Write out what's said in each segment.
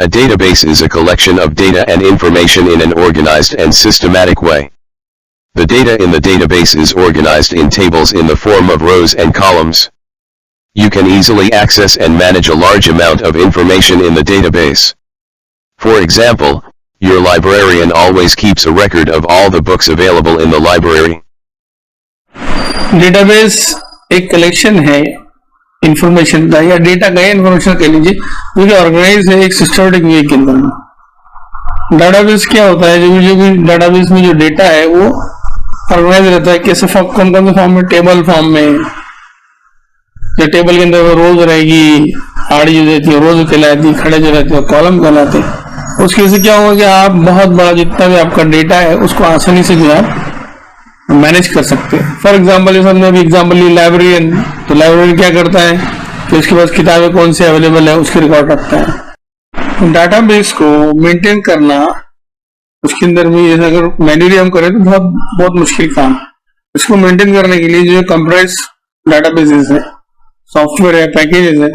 A database is a collection of data and information in an organized and systematic way. The data in the database is organized in tables in the form of rows and columns. You can easily access and manage a large amount of information in the database. For example, your librarian always keeps a record of all the books available in the library. Database एक collection है information का या data का information कह लीजिए, जो कि organise है एक सिस्टमेटिक वे के अंदर। डेटाबेस क्या होता है, जो भी डेटाबेस में जो डेटा है वो ऑर्गेनाइज रहता है। कैसे फॉर्म, कौन कौन से फॉर्म में, टेबल फॉर्म में, जो टेबल के अंदर रोज रहेगी, आड़ी जो रहती है रोज कहलाती है, खड़े जो रहते हैं कॉलम कहलाते हैं। उसकी वजह से क्या होगा कि आप बहुत बड़ा जितना भी आपका डेटा है उसको आसानी से जो है मैनेज कर सकते हैं। फॉर एग्जाम्पल जैसे हमने अभी एग्जाम्पल ली लाइब्रेरियन, तो लाइब्रेरियन क्या करता है कि उसके पास किताबें कौन सी अवेलेबल है उसकी रिकॉर्ड रखता है। डाटाबेस को मेंटेन करना, उसके अंदर भी जैसे अगर मैन्युअली हम करें तो बहुत मुश्किल काम। इसको मेंटेन करने के लिए जो कंप्यूटराइज डाटाबेसेस है, सॉफ्टवेयर है, पैकेजेस है,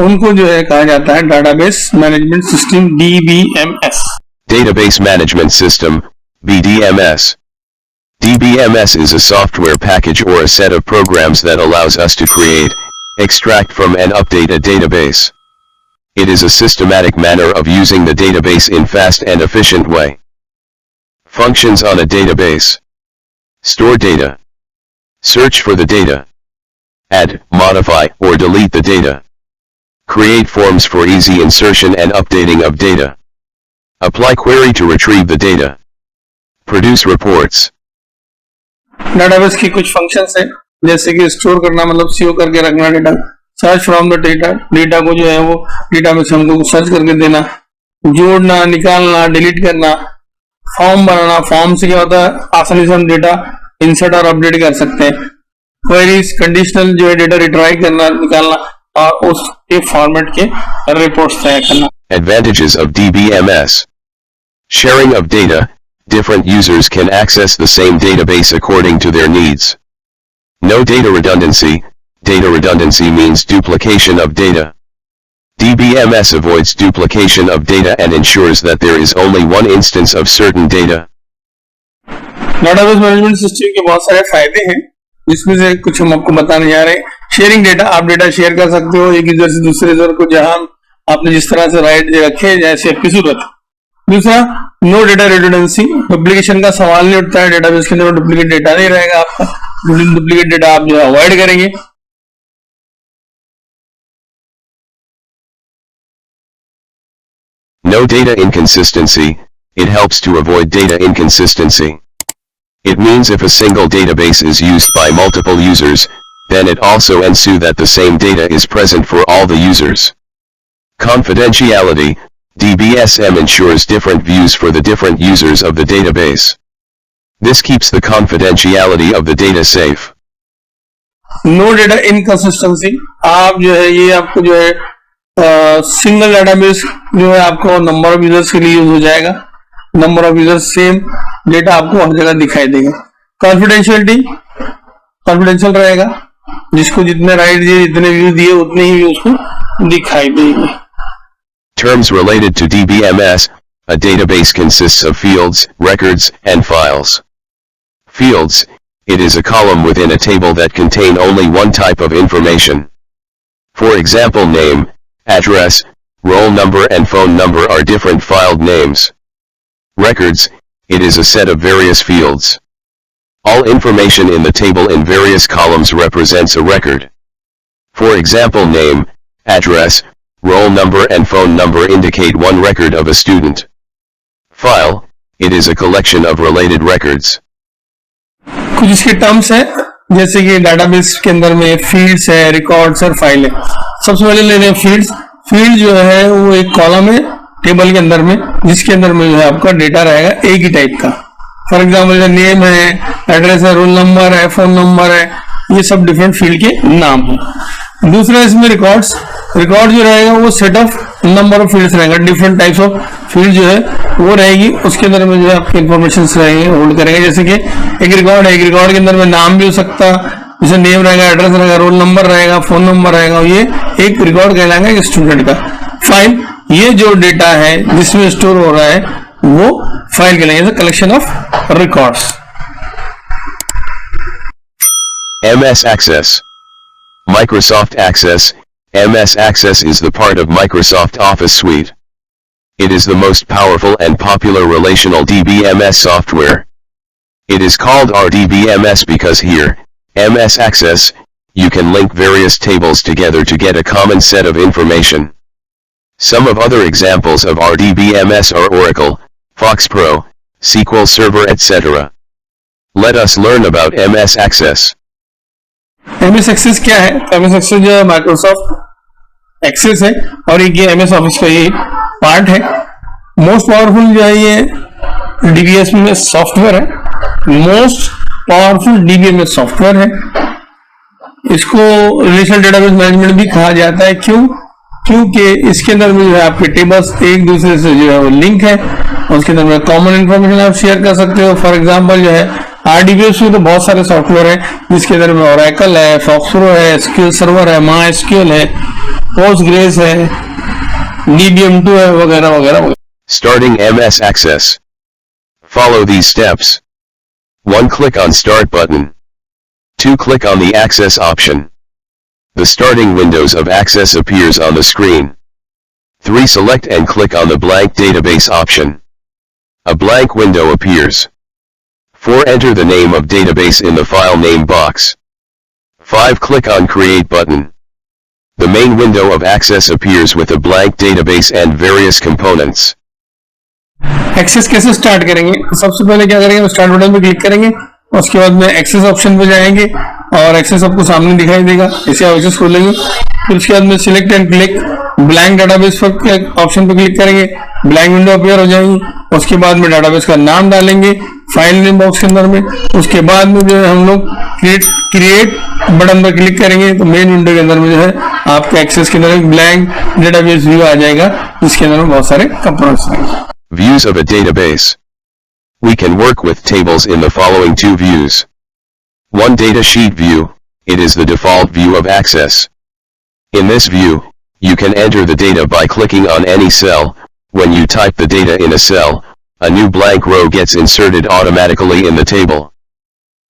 उनको जो है कहा जाता है database management system, DBMS। Database Management System, BDMS. DBMS is a software package or a set of programs that allows us to create, extract from and update a database. It is a systematic manner of using the database in fast and efficient way. Functions on a database: store data, search for the data, add, modify, or delete the data, create forms for easy insertion and updating of data, apply query to retrieve the data, produce reports. Database की कुछ functions है, जैसे कि store करना, मतलब CO करके रखना data, search from the data, data को जो है वो डेटा में से हमको सर्च करके देना, जोड़ना, निकालना, डिलीट करना, फॉर्म बनाना, फॉर्म से क्या होता है आसानी से हम डेटा इंसर्ट और अपडेट कर सकते हैं, क्वेरीज, कंडीशनल जो है डेटा रिट्राई करना, निकालना और उसके फॉर्मेट के रिपोर्ट्स तैयार करना। Advantages of DBMS: sharing of data. Different users can access the same database according to their needs. No data redundancy. Data redundancy means duplication of data. DBMS avoids duplication of data and ensures that there is only one instance of certain data. Database management system के बहुत सारे फायदे हैं, जिसमें से कुछ हम आपको बताने जा रहे हैं। शेयरिंग डेटा, आप डेटा शेयर कर सकते हो एक यूजर से दूसरे यूजर को, जहां आपने जिस तरह से राइट रखे जैसे आपकी जरूरत। दूसरा, नो डेटा रिडंडेंसी, डुप्लीकेशन का सवाल नहीं उठता है, डेटाबेस के अंदर डुप्लीकेट डेटा नहीं रहेगा आपका, डुप्लीकेट डेटा आप जो है अवॉइड करेंगे। No data inconsistency. It helps to avoid data inconsistency. It means if a single database is used by multiple users, then it also ensues that the same data is present for all the users. Confidentiality. DBSM ensures different views for the different users of the database. This keeps the confidentiality of the data safe. No data inconsistency, आप जो है ये आपको जो है single database जो है आपको नंबर ऑफ यूजर्स के लिए यूज हो जाएगा, number of users same data आपको हर जगह दिखाई देगा। कॉन्फिडेंशियलिटी, कॉन्फिडेंशियल रहेगा, जिसको जितने राइट दिए, जितने व्यू दिए उतने ही उसको दिखाई देंगे। Terms related to DBMS: a database consists of fields, records, and files. Fields: it is a column within a table that contain only one type of information. For example, name, address, roll number and phone number are different filed names. Records: it is a set of various fields. All information in the table in various columns represents a record. For example, name, address, roll number and phone number indicate one record of a student. File: it is a collection of related records. कुछ इसके terms है, जैसे कि database के अंदर में fields है, records और फाइल है। सबसे पहले ले लें फील्ड्स। फील्ड जो है वो एक कॉलम है टेबल के अंदर में, जिसके अंदर में जो है आपका डेटा रहेगा एक ही टाइप का। फॉर एग्जाम्पल नेम है, एड्रेस है, रोल नंबर है, फोन नंबर है, ये सब डिफरेंट फील्ड के नाम है। दूसरा इसमें रिकॉर्ड्स, रिकॉर्ड जो रहेगा वो set of number of fields रहेगा, डिफरेंट टाइप्स ऑफ फील्ड जो है वो रहेगी, उसके अंदर में जो है आपके इन्फॉर्मेशन रहेंगे, होल्ड करेंगे। जैसे कि एक रिकॉर्ड है, एक रिकॉर्ड के अंदर में नाम भी हो सकता है, जैसे नेम रहेगा, एड्रेस रहेगा, रोल नंबर रहेगा, फोन नंबर रहेगा, ये एक रिकॉर्ड कहलाएगा एक स्टूडेंट का। फाइल, ये जो डेटा है जिसमें स्टोर हो रहा है वो फाइल कहलाएगा, collection of records. MS Access. Microsoft Access. MS Access is the part of Microsoft Office Suite. It is the most powerful and popular relational DBMS software. It is called RDBMS because here, MS Access, you can link various tables together to get a common set of information. Some of other examples of RDBMS are Oracle, FoxPro, SQL Server, etc. Let us learn about MS Access. MS Access क्या है? MS Access जो है Microsoft access है और एक ये MS office का ये पार्ट है। मोस्ट पावरफुल जो है ये DBMS में सॉफ्टवेयर है, मोस्ट पावरफुल DBMS सॉफ्टवेयर है। इसको रिलेशनल डेटाबेस मैनेजमेंट भी कहा जाता है। क्यों? क्योंकि इसके अंदर में जो है आपके टेबल्स एक दूसरे से जो है वो लिंक है, उसके अंदर में कॉमन इंफॉर्मेशन आप शेयर कर सकते हो। फॉर एग्जांपल जो है RDBMS में तो बहुत सारे सॉफ्टवेयर है जिसके अंदर में ओरेकल है, फॉक्सप्रो है, SQL सर्वर है, MySQL है, पोस्टग्रेस है, DBM2 है, वगैरह वगैरह। Starting MS Access. Follow these steps. 1. Click on Start button. 2. Click on the Access option. The starting windows of Access appears on the screen. 3. Select and click on the blank database option. A blank window appears. 4. Enter the name of database in the file name box. 5. Click on Create button. The main window of Access appears with a blank database and various components. Access कैसे start करेंगे? सबसे पहले क्या करेंगे, start button पे click करेंगे, उसके बाद में एक्सेस ऑप्शन पे जाएंगे और एक्सेस आपको सामने दिखाई देगा। इसे आप एक्सेस खोलेंगे, फिर उसके बाद में select and click blank database पर ऑप्शन पे क्लिक करेंगे, ब्लैंक विंडो अपीयर हो जाएगी। उसके बाद में डाटाबेस का नाम डालेंगे फाइल नेम बॉक्स के अंदर में। उसके बाद में जो है हम लोग क्रिएट बटन पर क्लिक करेंगे तो मेन विंडो के अंदर में जो है आपके एक्सेस के अंदर एक ब्लैंक डेटाबेस व्यू आ जाएगा जिसके अंदर में बहुत सारे कंपोनेंट्स आएंगे। Views of a database. We can work with tables in the following 2 views. 1. Data sheet view. It is the default view of Access. In this view, you can enter the data by clicking on any cell. When you type the data in a cell, a new blank row gets inserted automatically in the table.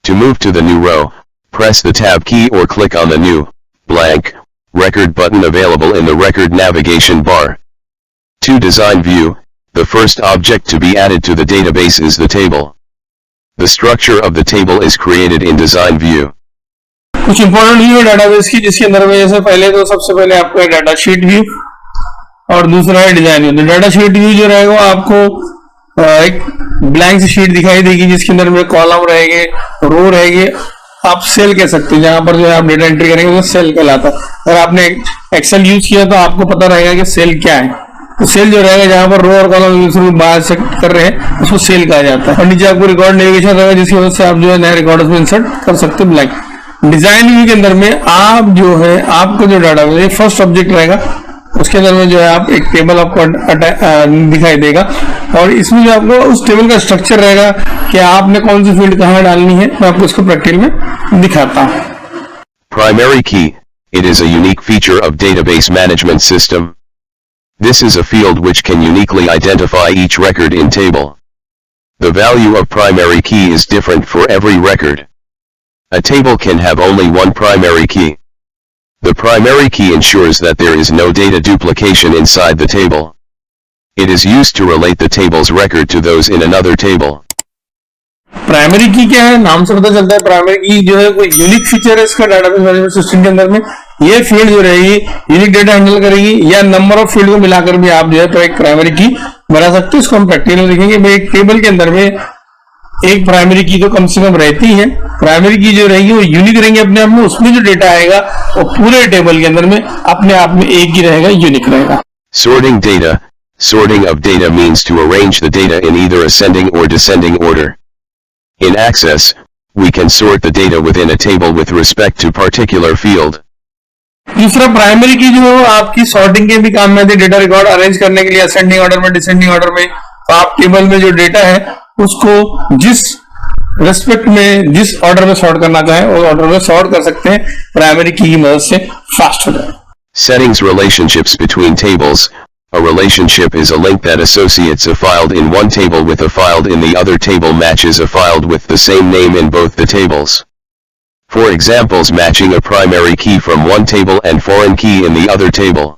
To move to the new row, press the Tab key or click on the new, blank, record button available in the record navigation bar. 2. Design view. The first object to be added to the database is the table. The structure of the table is created in design view. कुछ important view है database की जिसके अंदर में जैसे पहले तो सबसे पहले आपको है डाटा शीट व्यू और दूसरा है डिजाइन व्यू। तो डाटा शीट व्यू जो रहेगा आपको एक ब्लैंक सी शीट दिखाई देगी जिसके अंदर में कॉलम रहेंगे, रो रहेंगे, आप सेल कह सकते हैं। जहां पर जो है आप डेटा एंट्री करेंगे वो सेल कहलाता है। अगर आपने एक्सेल यूज किया तो आपको पता रहेगा कि सेल क्या है। तो सेल जो रहेगा जहां पर रो और कॉलम बाहर से कर रहे हैं उसको सेल कहा जाता है। और नीचे आपको रिकॉर्ड नेविगेशन रहेगा जिसकी वजह से आप जो है नए रिकॉर्ड में इंसर्ट कर सकते हैं ब्लैंक। डिजाइन व्यू के अंदर में आप जो है आपको जो डाटा है फर्स्ट ऑब्जेक्ट रहेगा उसके अंदर में जो है आप एक टेबल आपको दिखाई देगा और इसमें जो आपको उस टेबल का स्ट्रक्चर रहेगा कि आपने कौन सी फील्ड कहां डालनी है। मैं आपको इसको प्रैक्टिकल में दिखाता हूं। Primary key. It is a unique feature of database management system. This is a field which can uniquely identify each record in table. The value of primary key is different for every record. A table can have only one primary key. The primary key ensures that there is no data duplication inside the table. It is used to relate the table's record to those in another table. Primary की क्या है, नाम से पता चलता है primary की जो है कोई यूनिक फीचर है इसका डाटाबेस मैनेजमेंट सिस्टम के अंदर में। ये फील्ड जो रहेगी यूनिक डेटा हैंडल करेगी या नंबर ऑफ फील्ड को मिलाकर भी आप जो है तो एक प्राइमरी की बना सकते हो। इसको हम प्रैक्टिकल में देखेंगे। भाई एक टेबल के अंदर में एक प्राइमरी की तो कम से कम रहती है। प्राइमरी की जो रहेगी वो यूनिक रहेंगे अपने आप में, उसमें जो डेटा आएगा वो पूरे टेबल के अंदर में अपने आप में एक ही रहेगा, यूनिक रहेगा। Sorting data. Sorting of data means to arrange the data in either ascending or descending order. In Access, we can sort the data within a table with respect to particular field. दूसरा primary की जो आपकी sorting के भी काम में आती है, डेटा रिकॉर्ड अरेंज करने के लिए असेंडिंग ऑर्डर में, डिसेंडिंग ऑर्डर में। तो आप टेबल में जो डेटा है उसको जिस रेस्पेक्ट में जिस ऑर्डर में सॉर्ट करना चाहे उस ऑर्डर में सॉर्ट कर सकते हैं, प्राइमरी की मदद से फास्ट हो जाए। Settings relationships between tables. A relationship is a link that associates a filed in one table with a filed in the other table matches a filed with the same name in both the tables. For examples, matching a primary key from one table and foreign key in the other table.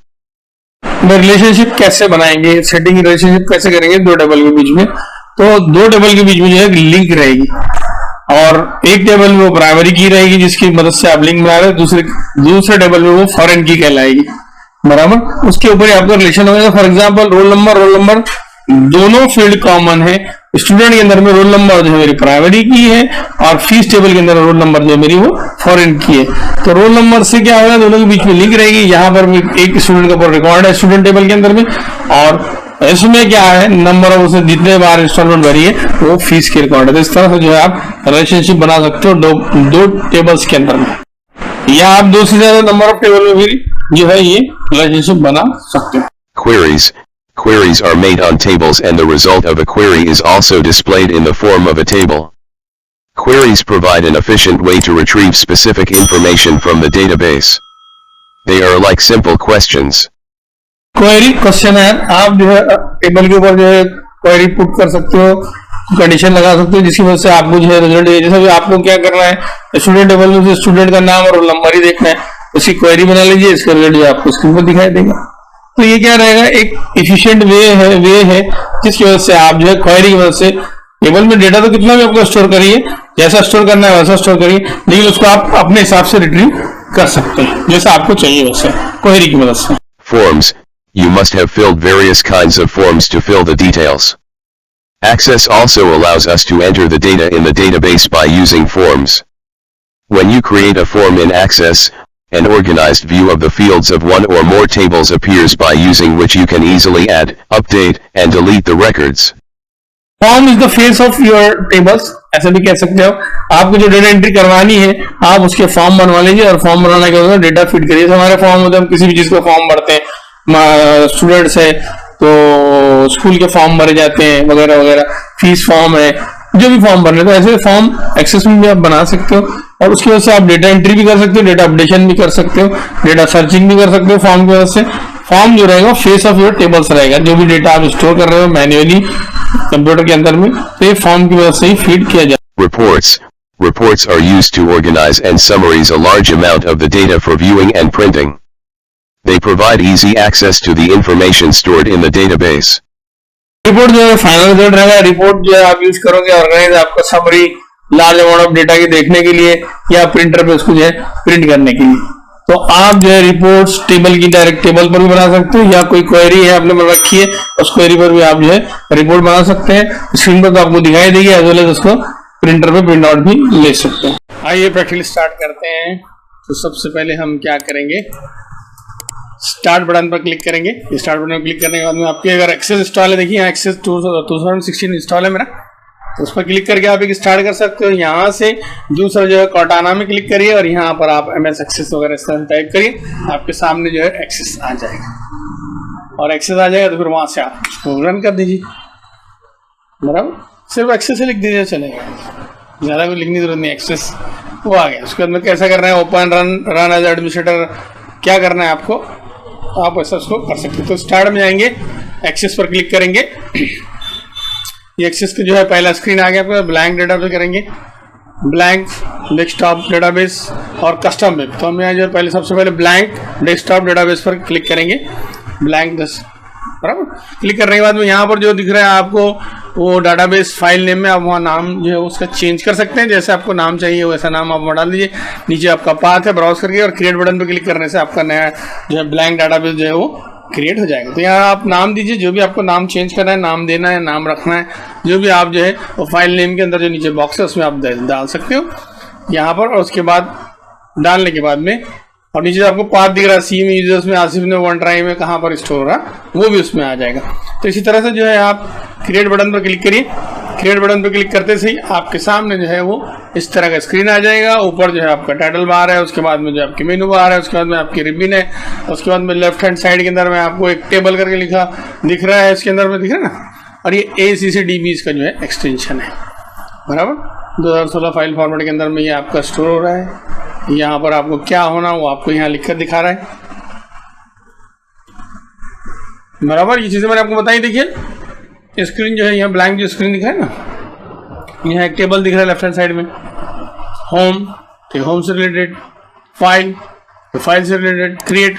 Relationship कैसे बनाएंगे, setting relationship कैसे करेंगे दो table के बीच में? तो दो table के बीच में जो है लिंक रहेगी और एक टेबल में वो प्राइमरी की रहेगी जिसकी मदद से आप लिंक बना रहे हो, दूसरे टेबल में वो फॉरेन की कहलाएगी, बराबर। उसके ऊपर आपका रिलेशन होगा। फॉर एग्जांपल रोल नंबर दोनों फील्ड कॉमन है। स्टूडेंट के अंदर में रोल नंबर जो है मेरी प्राइमरी की है और फीस टेबल के अंदर रोल नंबर जो है मेरी वो फॉरेन की है। तो रोल नंबर से क्या होगा, दोनों के बीच में लिंक रहेगी। यहाँ पर एक स्टूडेंट का ऊपर रिकॉर्ड है स्टूडेंट टेबल के अंदर में, और इसमें क्या है, नंबर ऑफ उसे जितने बार इंस्टॉलमेंट भरी है वो फीस के रिकॉर्ड है। तो इस तरह से जो है आप रिलेशनशिप बना सकते हो दो टेबल्स के अंदर में, या आप दो से ज्यादा नंबर ऑफ टेबल में भी जो है ये रिलेशनशिप बना सकते हो। Queries are made on tables and the result of a query is also displayed in the form of a table. Queries provide an efficient way to retrieve specific information from the database. They are like simple questions. Query question है, आप जो है table के ऊपर जो है query put कर सकते हो, कंडीशन लगा सकते हो जिसकी वजह से आपको जो है रिजल्ट, जैसे भी आपको क्या करना है, स्टूडेंट टेबल में स्टूडेंट का नाम और रोल नंबर ही देखना है, उसकी क्वेरी बना लीजिए, इसका रिजल्ट जो आपको स्क्रीन पर दिखाई देगा। तो ये क्या रहेगा, एक इफिशिएंट वे है जिसकी वजह से आप जो है क्वेरी की वजह से टेबल में डेटा तो कितना भी आपको स्टोर करिए, जैसा स्टोर करना है वैसा स्टोर करिए, लेकिन उसको आप अपने हिसाब से रिट्रीव कर सकते हैं जैसा आपको चाहिए वैसे क्वेरी की मदद से। Forms. You must have filled various kinds of forms to fill the details. Access also allows us to enter the data in the database by using forms. When you create a form in Access, an organized view of the fields of one or more tables appears by using which you can easily add, update, and delete the records. Form is the face of your tables, ऐसा भी कह सकते हो। आपको जो data entry करवानी है आप उसके फॉर्म बनवा लीजिए और फॉर्म बनाने के बाद डेटा फीड करिए। हमारे फॉर्म होते हैं, हम किसी भी चीज का फॉर्म भरते हैं, स्टूडेंट्स है तो स्कूल के फॉर्म भरे जाते हैं वगैरह वगैरह, फीस फॉर्म है, जो भी फॉर्म भरने, तो ऐसे फॉर्म एक्सेस में भी आप बना सकते हो और उसकी वजह से आप डेटा एंट्री भी कर सकते हो, डेटा अपडेशन भी कर सकते हो, डेटा सर्चिंग भी कर सकते हो। फॉर्म की वजह से फॉर्म जो रहेगा फेस ऑफ योर टेबल्स रहेगा, जो भी डेटा आप स्टोर कर रहे हो मैन्युअली कंप्यूटर के अंदर में, तो ये फॉर्म की वजह से ही फीड किया जाए। Reports are used to organize and summarize a large amount of the data for viewing and printing. They provide easy access to the information stored in the database. Report जो है final result रहेगा। Report जो है आप use करोगे organise आपका summary large amount of data के देखने के लिए या प्रिंटर पे उसको जो है प्रिंट करने के लिए। तो आप जो है रिपोर्ट्स टेबल की डायरेक्ट टेबल पर भी बना सकते हो, या कोई क्वेरी है आपने बना रखी है उस क्वेरी पर भी आप जो है रिपोर्ट बना सकते हैं। स्क्रीन पर तो आपको दिखाई देगी, एज वेल एज उसको प्रिंटर पे प्रिंट आउट भी ले सकते हैं। आइए प्रैक्टिकली स्टार्ट करते हैं। तो सबसे पहले हम क्या करेंगे, स्टार्ट बटन पर क्लिक करेंगे। स्टार्ट बटन पर क्लिक करने के बाद में आपके अगर एक्सेस इंस्टॉल है, देखिए यहाँ एक्सेस 2016 इंस्टॉल है मेरा, तो उस पर क्लिक करके आप एक स्टार्ट कर सकते हो। यहाँ से दूसरा जो है कॉर्टाना में क्लिक करिए और यहाँ पर आप MS एक्सेस वगैरह इस तरह टाइप करिए, आपके सामने जो है एक्सेस आ जाएगा। और एक्सेस आ जाएगा तो फिर वहाँ से आप उसको रन कर दीजिए, बराबर। सिर्फ एक्सेस ही लिख दीजिए चलेगा, ज़्यादा कोई लिखने की जरूरत नहीं, एक्सेस वो आ गया। उसके बाद में कैसा करना है, ओपन रन एज एडमिनिस्ट्रेटर क्या करना है आपको, आप ऐसा उसको कर सकते हो। तो स्टार्ट में जाएंगे, एक्सेस पर क्लिक करेंगे, ये एक्सेस का जो है पहला स्क्रीन आ गया आपका। ब्लैंक डेटाबेस करेंगे, ब्लैंक डेस्कटॉप डेटाबेस और कस्टम वेब। तो हम यहाँ जो पहले सबसे पहले ब्लैंक डेस्कटॉप डेटाबेस पर क्लिक करेंगे, ब्लैंक बराबर। क्लिक करने के बाद में यहाँ पर जो दिख रहा है आपको वो डाटाबेस फाइल नेम में आप वहाँ नाम जो है उसका चेंज कर सकते हैं, जैसे आपको नाम चाहिए वैसा नाम आप डाल दीजिए। नीचे आपका पाथ है, ब्राउज करके और क्रिएट बटन पर क्लिक करने से आपका नया जो है ब्लैंक डाटाबेस जो है वो क्रिएट हो जाएगा। तो यहाँ आप नाम दीजिए, जो भी आपको नाम चेंज करना है, नाम देना है, नाम रखना है, जो भी आप जो है वो फाइल नेम के अंदर जो नीचे बॉक्स है उसमें आप डाल सकते हो यहाँ पर। और उसके बाद डालने के बाद में और नीचे आपको पाथ दिख रहा है, सी में यूजर्स में, आसिफ में, वन ड्राइव में कहाँ पर स्टोर हो रहा वो भी उसमें आ जाएगा। तो इसी तरह से जो है आप क्रिएट बटन पर क्लिक करिए। क्रिएट बटन पर क्लिक करते से ही आपके सामने जो है वो इस तरह का स्क्रीन आ जाएगा। ऊपर जो है आपका टाइटल बार है, उसके बाद में जो आपकी मेनू बार है, उसके बाद में आपकी रिबन है, उसके बाद में लेफ्ट हैंड साइड के अंदर में आपको एक टेबल करके लिखा दिख रहा है, इसके अंदर में दिख रहा है ना, और ये ACCDB इसका जो है एक्सटेंशन है, बराबर। 2016 फाइल फॉर्मेट के अंदर में ये आपका स्टोर हो रहा है। यहाँ पर आपको क्या होना वो आपको यहाँ लिखकर दिखा रहा है। बराबर। ये चीज़ें मैंने आपको बताई। देखिए स्क्रीन जो है यहाँ ब्लैंक जो स्क्रीन दिखा है ना, यहाँ एक टेबल दिख रहा है लेफ्ट हैंड साइड में, होम तो होम से रिलेटेड, फाइल तो फाइल से रिलेटेड, क्रिएट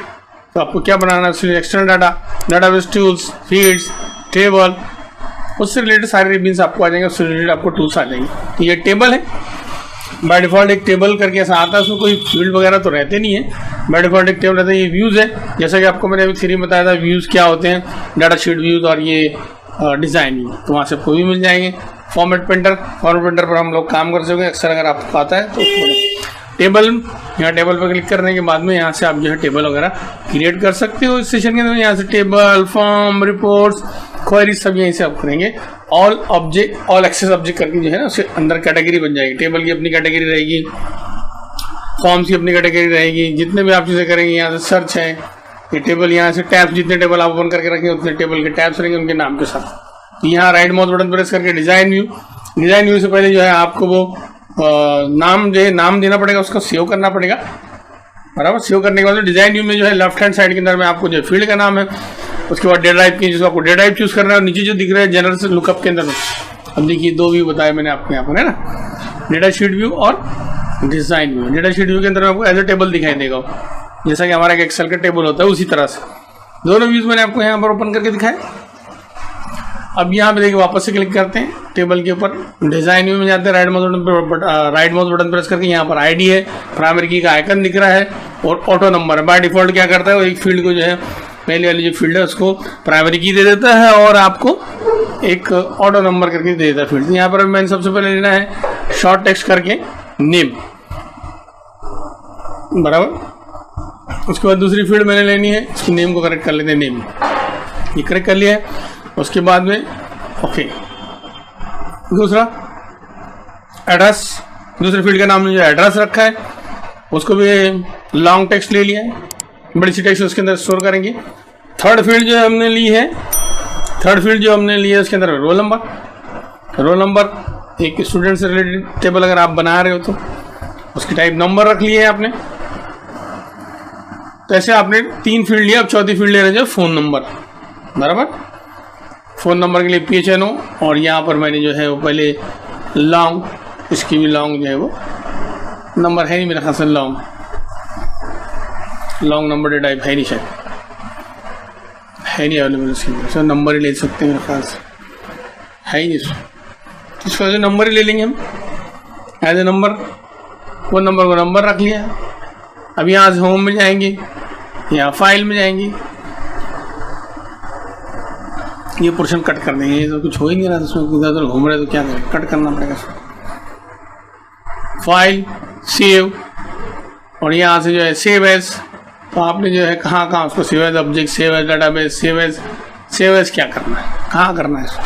तो आपको क्या बनाना है, external data, database tools, fields, table, उससे रिलेटेड सारे रिबन्स आपको आ जाएंगे, उससे रिलेटेड आपको टूल्स आ जाएंगे। तो ये टेबल है, बाय डिफॉल्ट एक टेबल करके ऐसा आता है, उसमें कोई फील्ड वगैरह तो रहते नहीं है, बाय डिफॉल्ट एक टेबल रहता है। ये व्यूज़ है, जैसा कि आपको मैंने अभी थ्री बताया था व्यूज़ क्या होते हैं, डाटा शीट व्यूज़ और ये डिज़ाइन व्यू, तो वहाँ से आपको भी मिल जाएंगे। फॉर्मेट प्रिंटर पर हम लोग काम कर सकेंगे अक्सर, अगर आपको आता है तो टेबल, यहाँ टेबल पर क्लिक करने के बाद में यहाँ से आप जो है टेबल वगैरह क्रिएट कर सकते हो इस सेशन के अंदर। यहाँ से टेबल, फॉर्म, रिपोर्ट्स, क्वेरी सब यहीं से आप करेंगे। All object, all access object करके जो है ना उसके अंदर कैटेगरी बन जाएगी। टेबल की अपनी कैटेगरी रहेगी, फॉर्म्स की अपनी कैटेगरी रहेगी, जितने भी आप चीज़ें करेंगे। यहाँ से सर्च है, ये टेबल, यहाँ से टैब्स, जितने टेबल आप ओपन करके रखेंगे उतने टेबल के टैब्स रहेंगे उनके नाम के साथ। यहाँ राइट माउस बटन प्रेस करके डिज़ाइन व्यू से पहले जो है आपको वो नाम जो है नाम देना पड़ेगा, उसको सेव करना पड़ेगा, बराबर। सेव करने के बाद डिज़ाइन व्यू में जो है लेफ्ट हैंड साइड के अंदर में आपको जो फील्ड का नाम है, उसके बाद डेटा टाइप की, जिसको आपको डेटा टाइप चूज़ करना है, और नीचे जो दिख रहा है जनरल से लुकअप के अंदर में, अब देखिए दो व्यू बताया मैंने आपको यहाँ पर, है ना, डेटा शीट व्यू और design view. Data sheet view के अंदर आपको एज ए टेबल दिखाई देगा, जैसा कि हमारा एक एक्सेल का टेबल होता है उसी तरह से। दोनों व्यूज़ मैंने आपको यहाँ पर ओपन करके दिखाया। अब यहाँ पे देखिए वापस से क्लिक करते हैं टेबल के ऊपर, डिज़ाइन व्यू में जाते हैं, राइट माउस बटन प्रेस करके यहाँ पर आईडी है, प्राइमरी की का आइकन दिख रहा है और ऑटो नंबर है। बाय डिफॉल्ट क्या करता है वो एक फील्ड को जो है, पहले वाली जो फील्ड है उसको प्राइमरी की दे देता है और आपको एक ऑटो नंबर करके दे देता है फील्ड। यहाँ पर मैंने सबसे पहले लेना है शॉर्ट टेक्स्ट करके नेम, बराबर। उसके बाद दूसरी फील्ड मैंने लेनी है, इसकी नेम को करेक्ट कर लेते हैं, नेम, ये करेक्ट कर लिया है। उसके बाद में ओके, दूसरा एड्रेस, दूसरे फील्ड का नाम जो एड्रेस रखा है उसको भी लॉन्ग टेक्स्ट ले लिया है, बड़ी सी टेक्स्ट उसके अंदर स्टोर करेंगे। थर्ड फील्ड जो हमने ली है, उसके अंदर रोल नंबर एक स्टूडेंट से रिलेटेड टेबल अगर आप बना रहे हो तो उसकी टाइप नंबर रख लिए है आपने। तो ऐसे आपने तीन फील्ड लिया, अब चौथी फील्ड ले रहे हैं फ़ोन नंबर, बराबर। फ़ोन नंबर के लिए PHNO, और यहाँ पर मैंने जो है वो पहले लॉन्ग, इसकी भी लॉन्ग जो है वो नंबर है नहीं मेरा ख्याल से, लॉन्ग नंबर डे टाइप है नहीं, शायद है नहीं अवेलेबल इसके अंदर, सर नंबर ही ले सकते हैं मेरे ख्याल से, है ही नहीं इसको वजह नंबर ही ले लेंगे हम एज ए नंबर। वो नंबर को नंबर रख लिया। अब यहाँ से होम में जाएंगे, यहाँ फाइल में जाएंगे, ये पोर्शन कट कर देंगे, ये तो कुछ हो ही नहीं रहा, इसमें इधर घूम रहे तो क्या करें, कट करना पड़ेगा। फाइल, सेव, और यहाँ से जो है सेव एज, तो आपने जो है कहाँ उसको save as object, save as database, save as क्या करना है, कहाँ करना है इसको,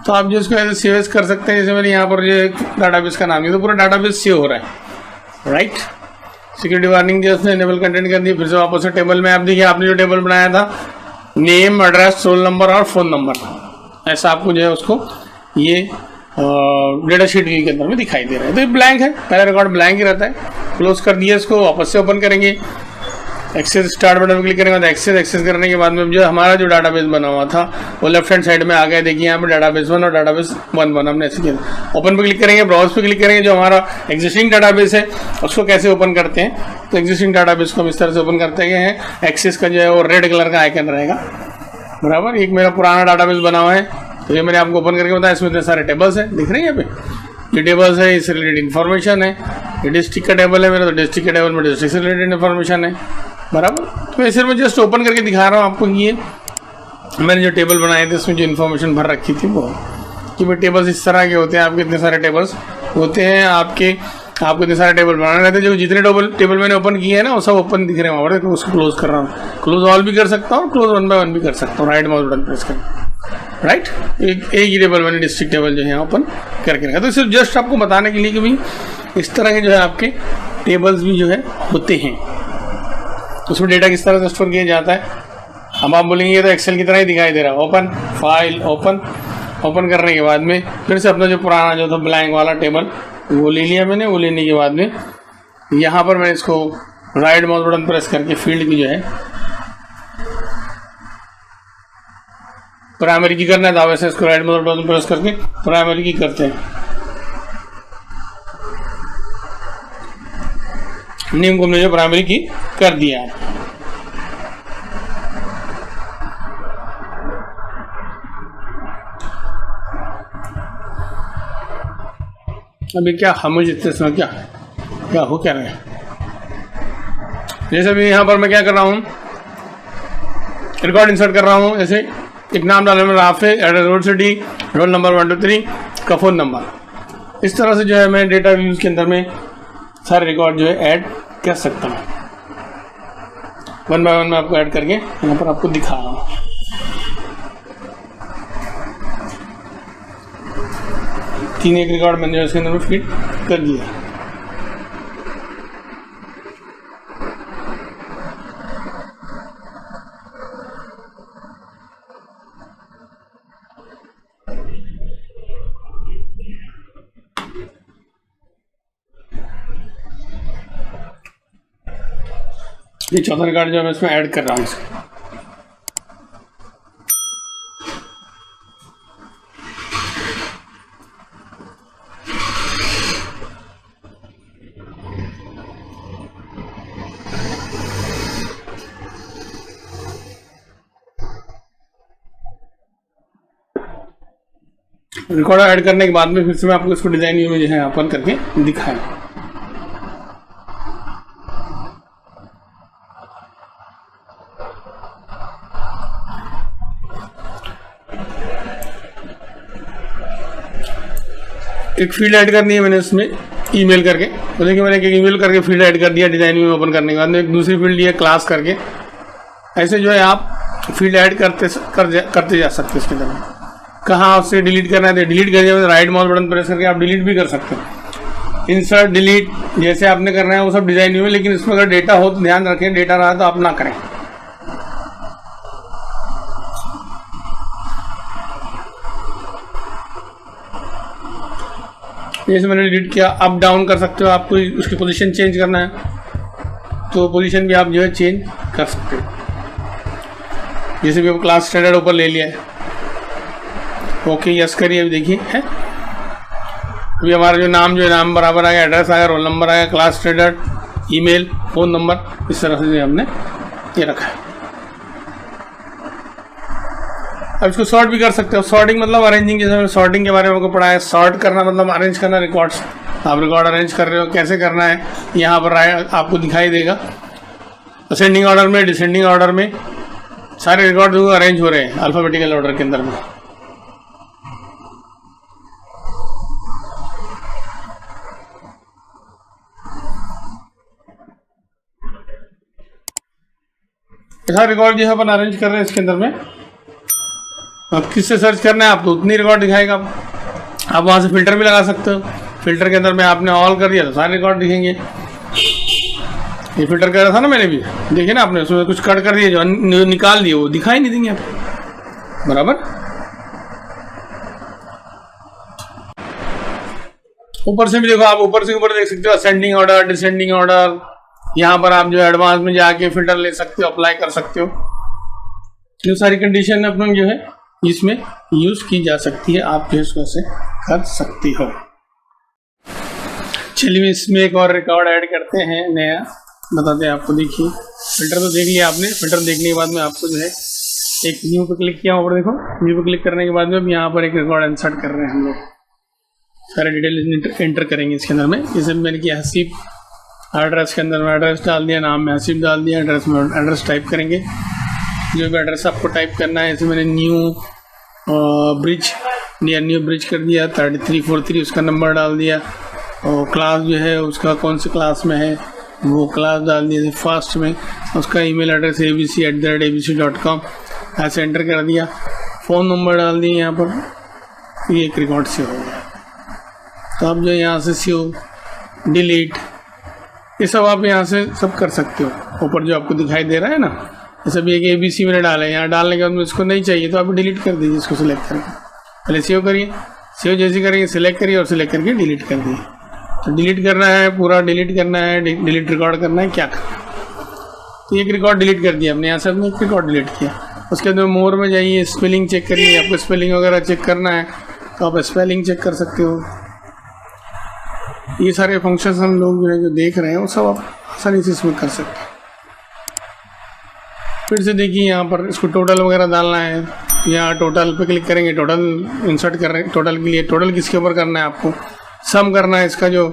तो आप जो इसको ऐसे सेव एज कर सकते हैं। जैसे मैंने यहाँ पर जो डाटाबेस का नाम है तो पूरा डाटाबेस सेव हो रहा है, राइट। सिक्योरिटी वार्निंग जो उसने इनेबल कंटेंट कर दी, फिर से वापस से टेबल में आप देखिए आपने जो टेबल बनाया था, नेम, एड्रेस, रोल नंबर और फ़ोन नंबर, ऐसा आपको जो है उसको ये डेटा शीट के अंदर में दिखाई दे रहा है। तो ये ब्लैंक है, पहला रिकॉर्ड ब्लैंक ही रहता है। क्लोज कर दिया इसको, वापस से ओपन करेंगे, एक्सेस स्टार्ट बटन पर क्लिक करेंगे, तो एक्सेस करने के बाद में जो हमारा जो डाटाबेस बना हुआ था वो लेफ्ट हैंड साइड में आ गया। देखिए यहाँ पे डाटाबेस 1 और डाटाबेस 1 हमने ऐसे किया। ओपन पे क्लिक करेंगे, ब्राउज पे क्लिक करेंगे, जो हमारा एग्जिस्टिंग डाटाबेस है उसको कैसे ओपन करते हैं, तो एग्जिस्टिंग डाटाबेस को हम इस तरह से ओपन करते हैं। एक्सेस का जो है वो रेड कलर का आइकन रहेगा, बराबर। एक मेरा पुराना डाटाबेस बना हुआ है, तो ये मैंने आपको ओपन करके बताया, इसमें इतने सारे टेबल्स हैं, दिख रहे हैं यहाँ पे, ये टेबल्स है, इससे रिलेटेड इन्फॉर्मेशन है। ये डिस्ट्रिक्ट का टेबल है मेरा, तो डिस्ट्रिक्ट के टेबल में डिस्ट्रिक्ट से रिलेटेड इन्फॉर्मेशन है, बराबर। तो मैं सिर्फ जस्ट ओपन करके दिखा रहा हूँ आपको कि ये मैंने जो टेबल बनाए थे उसमें जो इन्फॉर्मेशन भर रखी थी वो, कि भाई टेबल्स इस तरह के होते हैं, आपके इतने सारे टेबल्स होते हैं, आपको इतने सारे टेबल बनाने रहते हैं। जो जितने टेबल मैंने ओपन किए हैं ना वो सब ओपन दिख रहे हैं वहाँ पर, तो उसको क्लोज कर रहा हूँ। क्लोज ऑल भी कर सकता हूँ, क्लोज 1 by 1 भी कर सकता हूँ, राइट माउस बटन प्रेस कर, राइट। एक ही टेबल मैंने डिस्ट्रिक्ट टेबल जो है ओपन करके रखा। तो सिर्फ जस्ट आपको बताने के लिए कि भाई इस तरह के जो है आपके टेबल्स भी जो है होते हैं, उसमें डेटा किस तरह से स्टोर किया जाता है। अब आप बोलेंगे तो एक्सेल की तरह ही दिखाई दे रहा है, ओपन फाइल, ओपन करने के बाद में फिर से अपना जो पुराना जो था ब्लैंक वाला टेबल वो ले लिया मैंने। वो लेने के बाद में यहाँ पर मैं इसको राइट माउस बटन प्रेस करके फील्ड की जो है प्राइमरी की करना है तो आप ऐसे इसको राइट माउस बटन प्रेस करके प्राइमरी की करते हैं। नेम को हमने जो प्राइमरी की कर दिया है। अभी क्या खामोश इतने समय क्या हो क्या रहा है। जैसे भी यहाँ पर मैं क्या कर रहा हूँ, रिकॉर्ड इंसर्ट कर रहा हूँ। जैसे एक नाम डालने में Rafe, address road city, roll number 1 2 3 का फ़ोन नंबर। इस तरह से जो है मैं डेटा व्यूज़ के अंदर में सारे रिकॉर्ड जो है ऐड कर सकता हूँ। 1 बाय 1 मैं आपको ऐड करके यहाँ पर आपको दिखा रहा हूँ। तीन एक रिकॉर्ड मैंने इसके अंदर में फिट कर दिया। ये चौथा रिकॉर्ड जो मैं इसमें ऐड कर रहा हूँ। रिकॉर्ड ऐड करने के बाद में फिर से मैं आपको इसको डिजाइन व्यू में जो है ओपन करके दिखाया। एक फील्ड ऐड करनी है मैंने इसमें ईमेल करके, तो देखिए मैंने एक ईमेल करके फील्ड ऐड कर दिया डिजाइन व्यू में ओपन करने के बाद में। एक दूसरी फील्ड लिया क्लास करके। ऐसे जो है आप फील्ड ऐड करते जा सकते हैं। इसके अंदर कहाँ उससे डिलीट करना है तो डिलीट कर दिया, राइट माउस बटन प्रेस करके आप डिलीट भी कर सकते हैं। इंसर्ट डिलीट जैसे आपने करना है वो सब डिजाइन व्यू में, लेकिन इसमें अगर डेटा हो तो ध्यान रखें, डेटा रहा तो आप ना करें। जैसे मैंने डिलीट किया, अप डाउन कर सकते हो। आपको उसकी पोजीशन चेंज करना है तो पोजीशन भी आप जो है चेंज कर सकते हो। जैसे भी अब क्लास स्टैंडर्ड ऊपर ले लिया है, ओके यस करिए। अभी देखिए है, अभी हमारा जो नाम जो है नाम बराबर आ गया, एड्रेस आ गया, रोल नंबर आ गया, class standard, email, phone number, इस तरह से जो हमने ये रखा है। अब इसको सॉर्ट भी कर सकते हो। सॉर्टिंग मतलब अरेंजिंग, जैसे मैंने सॉर्टिंग के बारे में आपको पढ़ा है। सॉर्ट करना मतलब अरेंज करना रिकॉर्ड्स। आप रिकॉर्ड अरेंज कर रहे हो, कैसे करना है यहाँ पर आपको दिखाई देगा। असेंडिंग ऑर्डर में, डिसेंडिंग ऑर्डर में सारे रिकॉर्ड जो अरेंज हो रहे हैं अल्फ़ाबेटिकल ऑर्डर के अंदर में। ऐसा रिकॉर्ड जो है अपन अरेंज कर रहे हैं इसके अंदर में। अब किससे सर्च करना है आपको उतनी रिकॉर्ड दिखाएगा। आप वहाँ से फिल्टर भी लगा सकते हो। फिल्टर के अंदर में आपने ऑल कर दिया तो सारे रिकॉर्ड दिखेंगे। ये फिल्टर कर रहा था ना मैंने भी, देखिए ना आपने, उसमें कुछ कट कर दिए जो निकाल दिए वो दिखाई नहीं देंगे आपको, बराबर। ऊपर से भी देखो, आप ऊपर से ऊपर देख सकते हो असेंडिंग ऑर्डर, डिसेंडिंग ऑर्डर। यहाँ पर आप जो एडवांस में जाके फिल्टर ले सकते हो, अप्लाई कर सकते हो। ये सारी कंडीशन अपना जो है इसमें यूज की जा सकती है, आप जो इसको ऐसे कर सकती हो। चलिए इसमें एक और रिकॉर्ड ऐड करते हैं नया, बताते हैं आपको। देखिए फिल्टर तो देख लिया आपने। फिल्टर देखने के बाद में आपको जो है एक न्यू पे क्लिक किया, ऊपर देखो न्यू पे क्लिक करने के बाद में अब यहाँ पर एक रिकॉर्ड इंसर्ट कर रहे हैं हम लोग। सारे डिटेल एंटर करेंगे इसके अंदर में। जैसे मैंने किया हसीब, एड्रेस के अंदर में एड्रेस डाल दिया, नाम में हसीब डाल दिया, एड्रेस में एड्रेस टाइप करेंगे जो भी एड्रेस आपको टाइप करना है। जैसे मैंने new bridge, near new bridge कर दिया, 3343 उसका नंबर डाल दिया, और क्लास जो है उसका कौन सी क्लास में है वो क्लास डाल दिया। फर्स्ट में उसका ईमेल एड्रेस abc@abc.com ऐसे एंटर कर दिया। फ़ोन नंबर डाल दिए यहाँ पर। ये एक रिकॉर्ड सेव हो गया। तो आप जो यहाँ से सेव, डिलीट, ये सब आप यहाँ से सब कर सकते हो। ऊपर जो आपको दिखाई दे रहा है ना, जैसे भी एक ABC मैंने डाला है, यहाँ डालने के बाद में इसको नहीं चाहिए तो आप डिलीट कर दीजिए। इसको सिलेक्ट करके पहले सेव करिए, सेव जैसे करेंगे सिलेक्ट करिए और सिलेक्ट करके डिलीट कर दिए। तो डिलीट करना है, पूरा डिलीट करना है, डिलीट रिकॉर्ड करना है, क्या करना है। तो एक रिकॉर्ड डिलीट कर दिया हमने, यहाँ से हमने एक रिकॉर्ड डिलीट किया। उसके बाद मोर में जाइए, स्पेलिंग चेक करिए, आपको स्पेलिंग वगैरह चेक करना है तो आप स्पेलिंग चेक कर सकते हो। ये सारे फंक्शंस हम लोग जो देख रहे हैं वो सब आप आसानी से इसमें कर सकते हैं। फिर से देखिए यहाँ पर इसको टोटल वगैरह डालना है, यहाँ टोटल पे क्लिक करेंगे, टोटल इंसर्ट कर रहे हैं। टोटल के लिए टोटल किसके ऊपर करना है, आपको सम करना है इसका जो,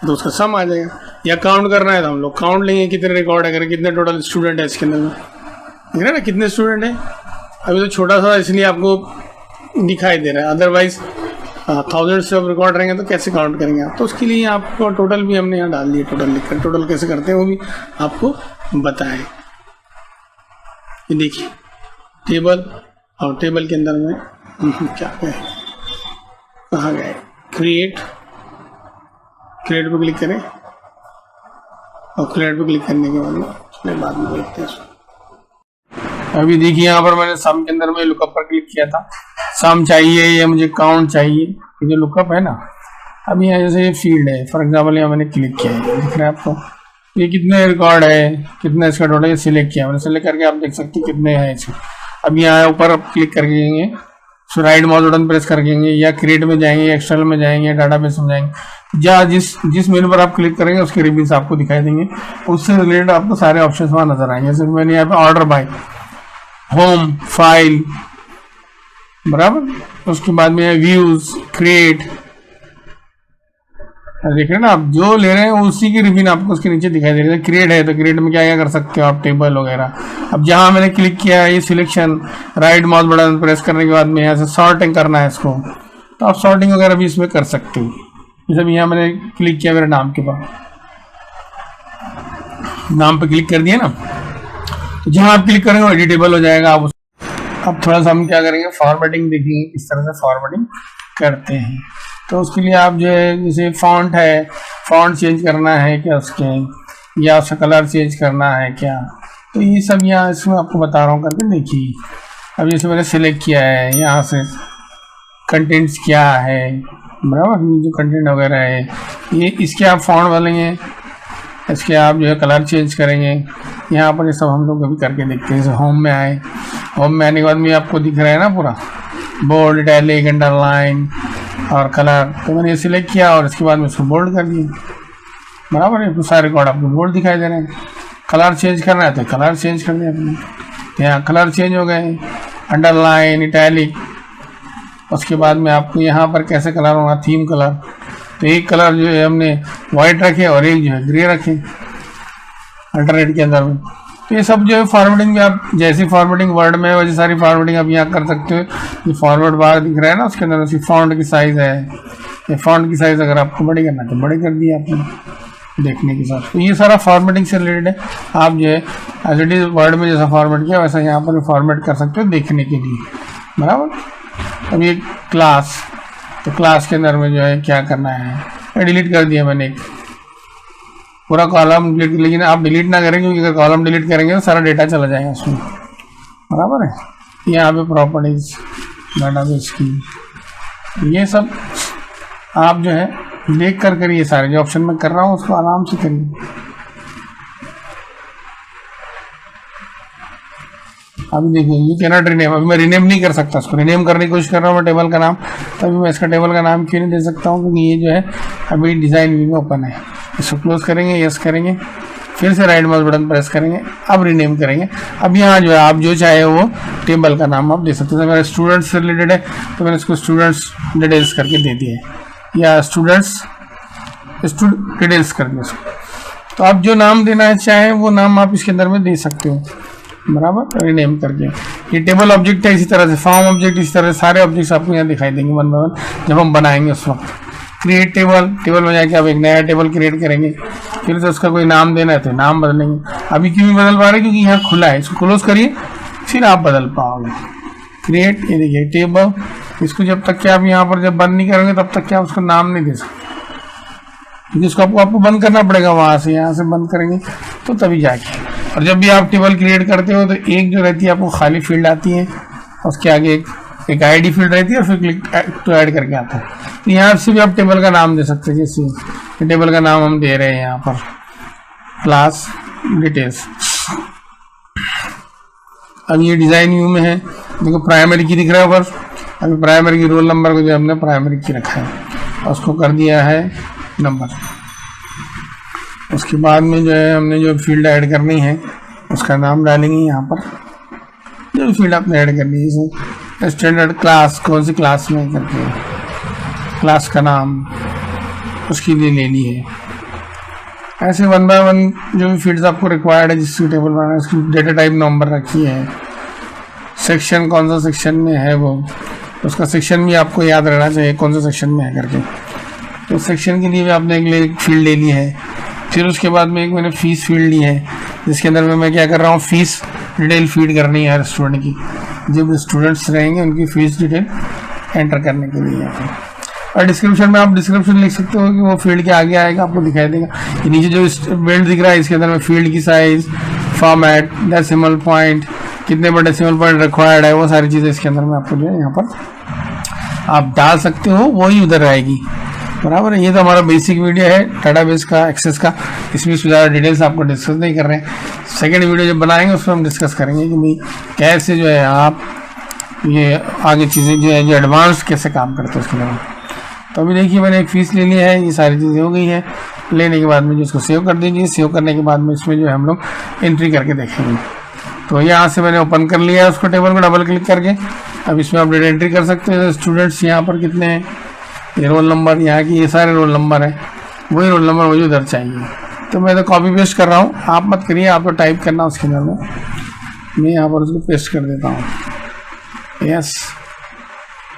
तो उसका सम आ जाएगा। या काउंट करना है तो हम लोग काउंट लेंगे, कितने रिकॉर्ड है, कितने टोटल स्टूडेंट है इसके अंदर में, देख रहे हैं ना कितने स्टूडेंट हैं। अभी तो छोटा सा इसलिए आपको दिखाई दे रहा है, अदरवाइज 1000 से अब रिकॉर्ड रहेंगे तो कैसे काउंट करेंगे आप। तो उसके लिए आपको टोटल भी हमने यहाँ डाल दिया, टोटल लिखकर टोटल कैसे करते हैं वो भी आपको बताएं। ये देखिए टेबल, और टेबल के अंदर में क्या गए, कहाँ गए, क्रिएट पे क्लिक करें, और क्रिएट पे क्लिक करने के बाद में देखते हैं। अभी देखिए यहाँ पर मैंने सम के अंदर में लुकअप पर क्लिक किया था, सम चाहिए या मुझे काउंट चाहिए, ये जो लुकअप है ना। अभी यहाँ जैसे ये फील्ड है, फॉर एग्जांपल यहाँ मैंने क्लिक किया है, दिख रहा है आपको ये कितने रिकॉर्ड है, कितना इसका टोटल सिलेक्ट किया मैंने, सिलेक्ट करके आप देख सकते हैं कितने हैं इसमें। अब यहाँ ऊपर आप क्लिक करके सो राइट माउस बटन प्रेस करके या क्रिएट में जाएंगे, एक्सटर्नल में जाएंगे, डाटाबेस में जाएंगे, या जिस मेनू पर आप क्लिक करेंगे उसके रिव्यूज आपको दिखाई देंगे, उससे रिलेटेड आपको सारे ऑप्शन वहाँ नजर आएंगे। जैसे मैंने यहाँ पे ऑर्डर बाय, होम, फाइल, बराबर, उसके बाद में व्यूज, क्रिएट, देख रहे हैं ना आप जो ले रहे हैं उसी की रिव्यू आपको उसके नीचे दिखाई दे रही है। क्रिएट है तो क्रिएट में क्या क्या कर सकते हो आप, टेबल वगैरह। अब जहां मैंने क्लिक किया है ये selection, right mouse button press करने के बाद में यहाँ से सॉर्टिंग करना है इसको, तो आप सॉर्टिंग वगैरह भी इसमें कर सकते हो। जैसे यहाँ मैंने क्लिक किया मेरे नाम के पास, नाम पे क्लिक कर दिया ना, तो जहां आप क्लिक करेंगे एडिटेबल हो जाएगा। अब थोड़ा सा हम क्या करेंगे, फॉर्मेटिंग देखेंगे किस तरह से फॉर्मेटिंग करते हैं। तो उसके लिए आप जो है जैसे फॉन्ट है, फॉन्ट चेंज करना है क्या उसके, या उसका कलर चेंज करना है क्या, तो ये सब यहाँ इसमें आपको बता रहा हूँ करके देखिए। अब जैसे मैंने सिलेक्ट किया है, यहाँ से कंटेंट्स क्या है, बराबर, जो कंटेंट वगैरह है ये इसके आप फॉन्ट डालेंगे, इसके आप जो है कलर चेंज करेंगे। यहाँ पर ये सब हम लोग अभी करके देखते हैं। जैसे होम में आए, होम में आने के बाद में आपको दिख रहा है ना पूरा बोल्ड, इटैलिक, अंडरलाइन और कलर, तो मैंने ये सिलेक्ट किया और इसके बाद में इसको बोल्ड कर दिया, बराबर है। तो सारे रिकॉर्ड आपको बोल्ड दिखाई दे रहे हैं। कलर चेंज करना है तो कलर चेंज कर दिया आपने, तो यहाँ कलर चेंज हो गए, अंडरलाइन, इटैलिक। उसके बाद में आपको यहाँ पर कैसे कलर होगा, थीम कलर, तो एक कलर जो है हमने वाइट रखे और एक जो है ग्रे रखे अल्टरनेट के अंदर में। तो ये सब जो है फॉर्मेटिंग भी आप जैसी फॉर्मेटिंग वर्ड में वैसी सारी फॉर्मेटिंग आप यहाँ कर सकते हो। ये फॉरवर्ड बार दिख रहा है ना, उसके अंदर उसकी फॉन्ट की साइज़ है, ये फॉन्ट की साइज़ अगर आपको बड़ी करना है तो बड़ी कर दी आपने देखने के साथ। तो ये सारा फॉर्मेटिंग से रिलेटेड है। आप जो है एज इट इज वर्ड में जैसा फॉर्मेट किया वैसा यहाँ पर भी फॉर्मेट कर सकते हो देखने के लिए, बराबर। अब ये क्लास, तो क्लास के अंदर में जो है क्या करना है, डिलीट कर दिया मैंने एक पूरा कॉलम डिलीट, लेकिन आप डिलीट ना करें क्योंकि अगर कॉलम डिलीट करेंगे तो सारा डेटा चला जाएगा उसमें, बराबर है। यहाँ पे प्रॉपर्टीज, डाटाबेस की, ये सब आप जो है देख कर करिए। सारे जो ऑप्शन में कर रहा हूँ उसको आराम से करिए। अभी देखिए ये कैनॉट रीनेम, अभी मैं रीनेम नहीं कर सकता, उसको रीनेम करने की कोशिश कर रहा हूँ मैं टेबल का नाम, तभी मैं इसका टेबल का नाम क्यों नहीं दे सकता हूँ, क्योंकि ये जो है अभी डिज़ाइन व्यू में ओपन है। इसको क्लोज करेंगे, यस करेंगे, फिर से राइट माउस बटन प्रेस करेंगे, अब रीनेम करेंगे। अब यहाँ जो है आप जो चाहे वो टेबल का नाम आप दे सकते हैं। मेरा स्टूडेंट्स से रिलेटेड है तो मैंने इसको स्टूडेंट्स डिटेल्स करके दे दिया है, या स्टूडेंट्स डिटेल्स कर दिया इसको। तो आप जो नाम देना चाहें वो नाम आप इसके अंदर में दे सकते हो, बराबर, रीनेम करके। ये टेबल ऑब्जेक्ट है, इसी तरह से फॉर्म ऑब्जेक्ट, इसी तरह से सारे ऑब्जेक्ट्स आपको यहाँ दिखाई देंगे वन बाय वन जब हम बनाएंगे उस वक्त। क्रिएट टेबल, टेबल में जाके आप एक नया टेबल क्रिएट करेंगे, फिर से उसका कोई नाम देना है तो नाम बदलेंगे। अभी क्यों नहीं बदल पा रहे, क्योंकि यहाँ खुला है, इसको क्लोज करिए फिर आप बदल पाओगे। क्रिएट, ये देखिए टेबल, इसको जब तक कि आप यहाँ पर जब बंद नहीं करेंगे तब तक कि आप उसको नाम नहीं दे सकते, क्योंकि इसको आपको बंद करना पड़ेगा वहाँ से, यहाँ से बंद करेंगे तो तभी जाके। और जब भी आप टेबल क्रिएट करते हो तो एक जो रहती है आपको खाली फील्ड आती है, उसके आगे एक आईडी फील्ड रहती है और फिर क्लिक टू ऐड करके आता है। तो यहाँ से भी आप टेबल का नाम दे सकते हैं, जैसे टेबल का नाम हम दे रहे हैं यहाँ पर क्लास डिटेल्स। अब ये डिजाइन व्यू में है, देखो प्राइमरी की दिख रहा है ऊपर। अभी प्राइमरी की रोल नंबर को जो हमने प्राइमरी की रखा है और उसको कर दिया है नंबर। उसके बाद में जो है हमने जो फील्ड ऐड करनी है उसका नाम डालेंगे यहाँ पर, जो भी फील्ड आपने ऐड करनी है, जैसे स्टैंडर्ड क्लास, कौन सी क्लास में करके क्लास का नाम उसके लिए लेनी है। ऐसे 1 बाय 1 जो भी फील्ड्स आपको रिक्वायर्ड है जिसकी टेबल बनाना है उसकी डेटा टाइप नंबर रखी है। सेक्शन कौन सा सेक्शन में है वो, उसका सेक्शन भी आपको याद रहना चाहिए कौन सा सेक्शन में है करके। तो सेक्शन के लिए भी आपने एक फील्ड ले ली है। फिर उसके बाद में एक मैंने फीस फील्ड ली है जिसके अंदर में मैं क्या कर रहा हूँ, फीस डिटेल फीड करनी है हर स्टूडेंट की। जब स्टूडेंट्स रहेंगे उनकी फीस डिटेल एंटर करने के लिए है। और डिस्क्रिप्शन में आप डिस्क्रिप्शन लिख सकते हो कि वो फील्ड के आगे आएगा, आपको दिखाई देगा। ये नीचे जो बेल्ट दिख रहा है इसके अंदर में फील्ड की साइज, फॉर्मेट, डेसिमल पॉइंट, कितने पर डेसिमल पॉइंट रिक्वायर्ड है, वो सारी चीज़ें इसके अंदर में आपको जो है यहाँ पर आप डाल सकते हो, वही उधर आएगी। बराबर है। ये तो हमारा बेसिक वीडियो है डाटाबेस का एक्सेस का, इसमें ज़्यादा डिटेल्स आपको डिस्कस नहीं कर रहे हैं। सेकेंड वीडियो जब बनाएंगे उसमें हम डिस्कस करेंगे कि भाई कैसे जो है आप ये आगे चीज़ें जो है जो एडवांस कैसे काम करते हैं उसके लिए। तो अभी देखिए मैंने एक फ़ीस ले लिया है, ये सारी चीज़ें हो गई है। लेने के बाद में जो इसको सेव कर दीजिए, सेव करने के बाद में इसमें जो है हम लोग एंट्री करके देखेंगे। तो यहाँ से मैंने ओपन कर लिया है उसको, टेबल को डबल क्लिक करके। अब इसमें आप डेटा एंट्री कर सकते हैं। स्टूडेंट्स यहाँ पर कितने हैं, ये रोल नंबर, यहाँ की ये सारे रोल नंबर है, वही रोल नंबर मुझे उधर चाहिए। तो मैं तो कॉपी पेस्ट कर रहा हूँ, आप मत करिए, आप तो टाइप करना उसके अंदर में। मैं यहाँ पर उसको पेस्ट कर देता हूँ। यस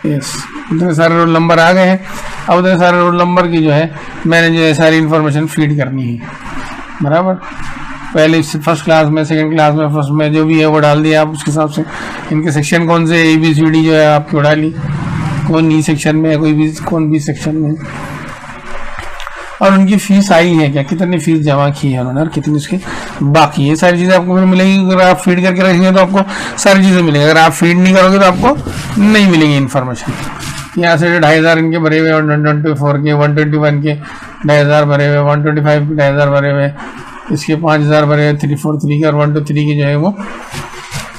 यस, इतने सारे रोल नंबर आ गए हैं। अब उतने सारे रोल नंबर की जो है मैंने जो है सारी इन्फॉर्मेशन फीड करनी है। बराबर, पहले फर्स्ट क्लास में, सेकंड क्लास में, फर्स्ट में जो भी है वो डाल दिया आप उसके हिसाब से। इनके सेक्शन कौन से ABCD जो है आपकी वो डाली, कौन ई सेक्शन में है, कोई भी कौन बी सेक्शन में, और उनकी फीस आई है क्या, कितनी फीस जमा की है उन्होंने और कितनी उसकी बाकी, ये सारी चीज़ें आपको मिलेंगी। अगर आप फीड करके रखेंगे तो आपको सारी चीज़ें मिलेंगी, अगर आप फीड नहीं करोगे तो आपको नहीं मिलेंगी इन्फॉर्मेशन। यहाँ से 2500 इनके भरे हुए, 124 के, 121 के 2500 भरे हुए, 125 के 2500 भरे हुए, इसके 5000 भरे हुए, 343 के और 123 के जो है वो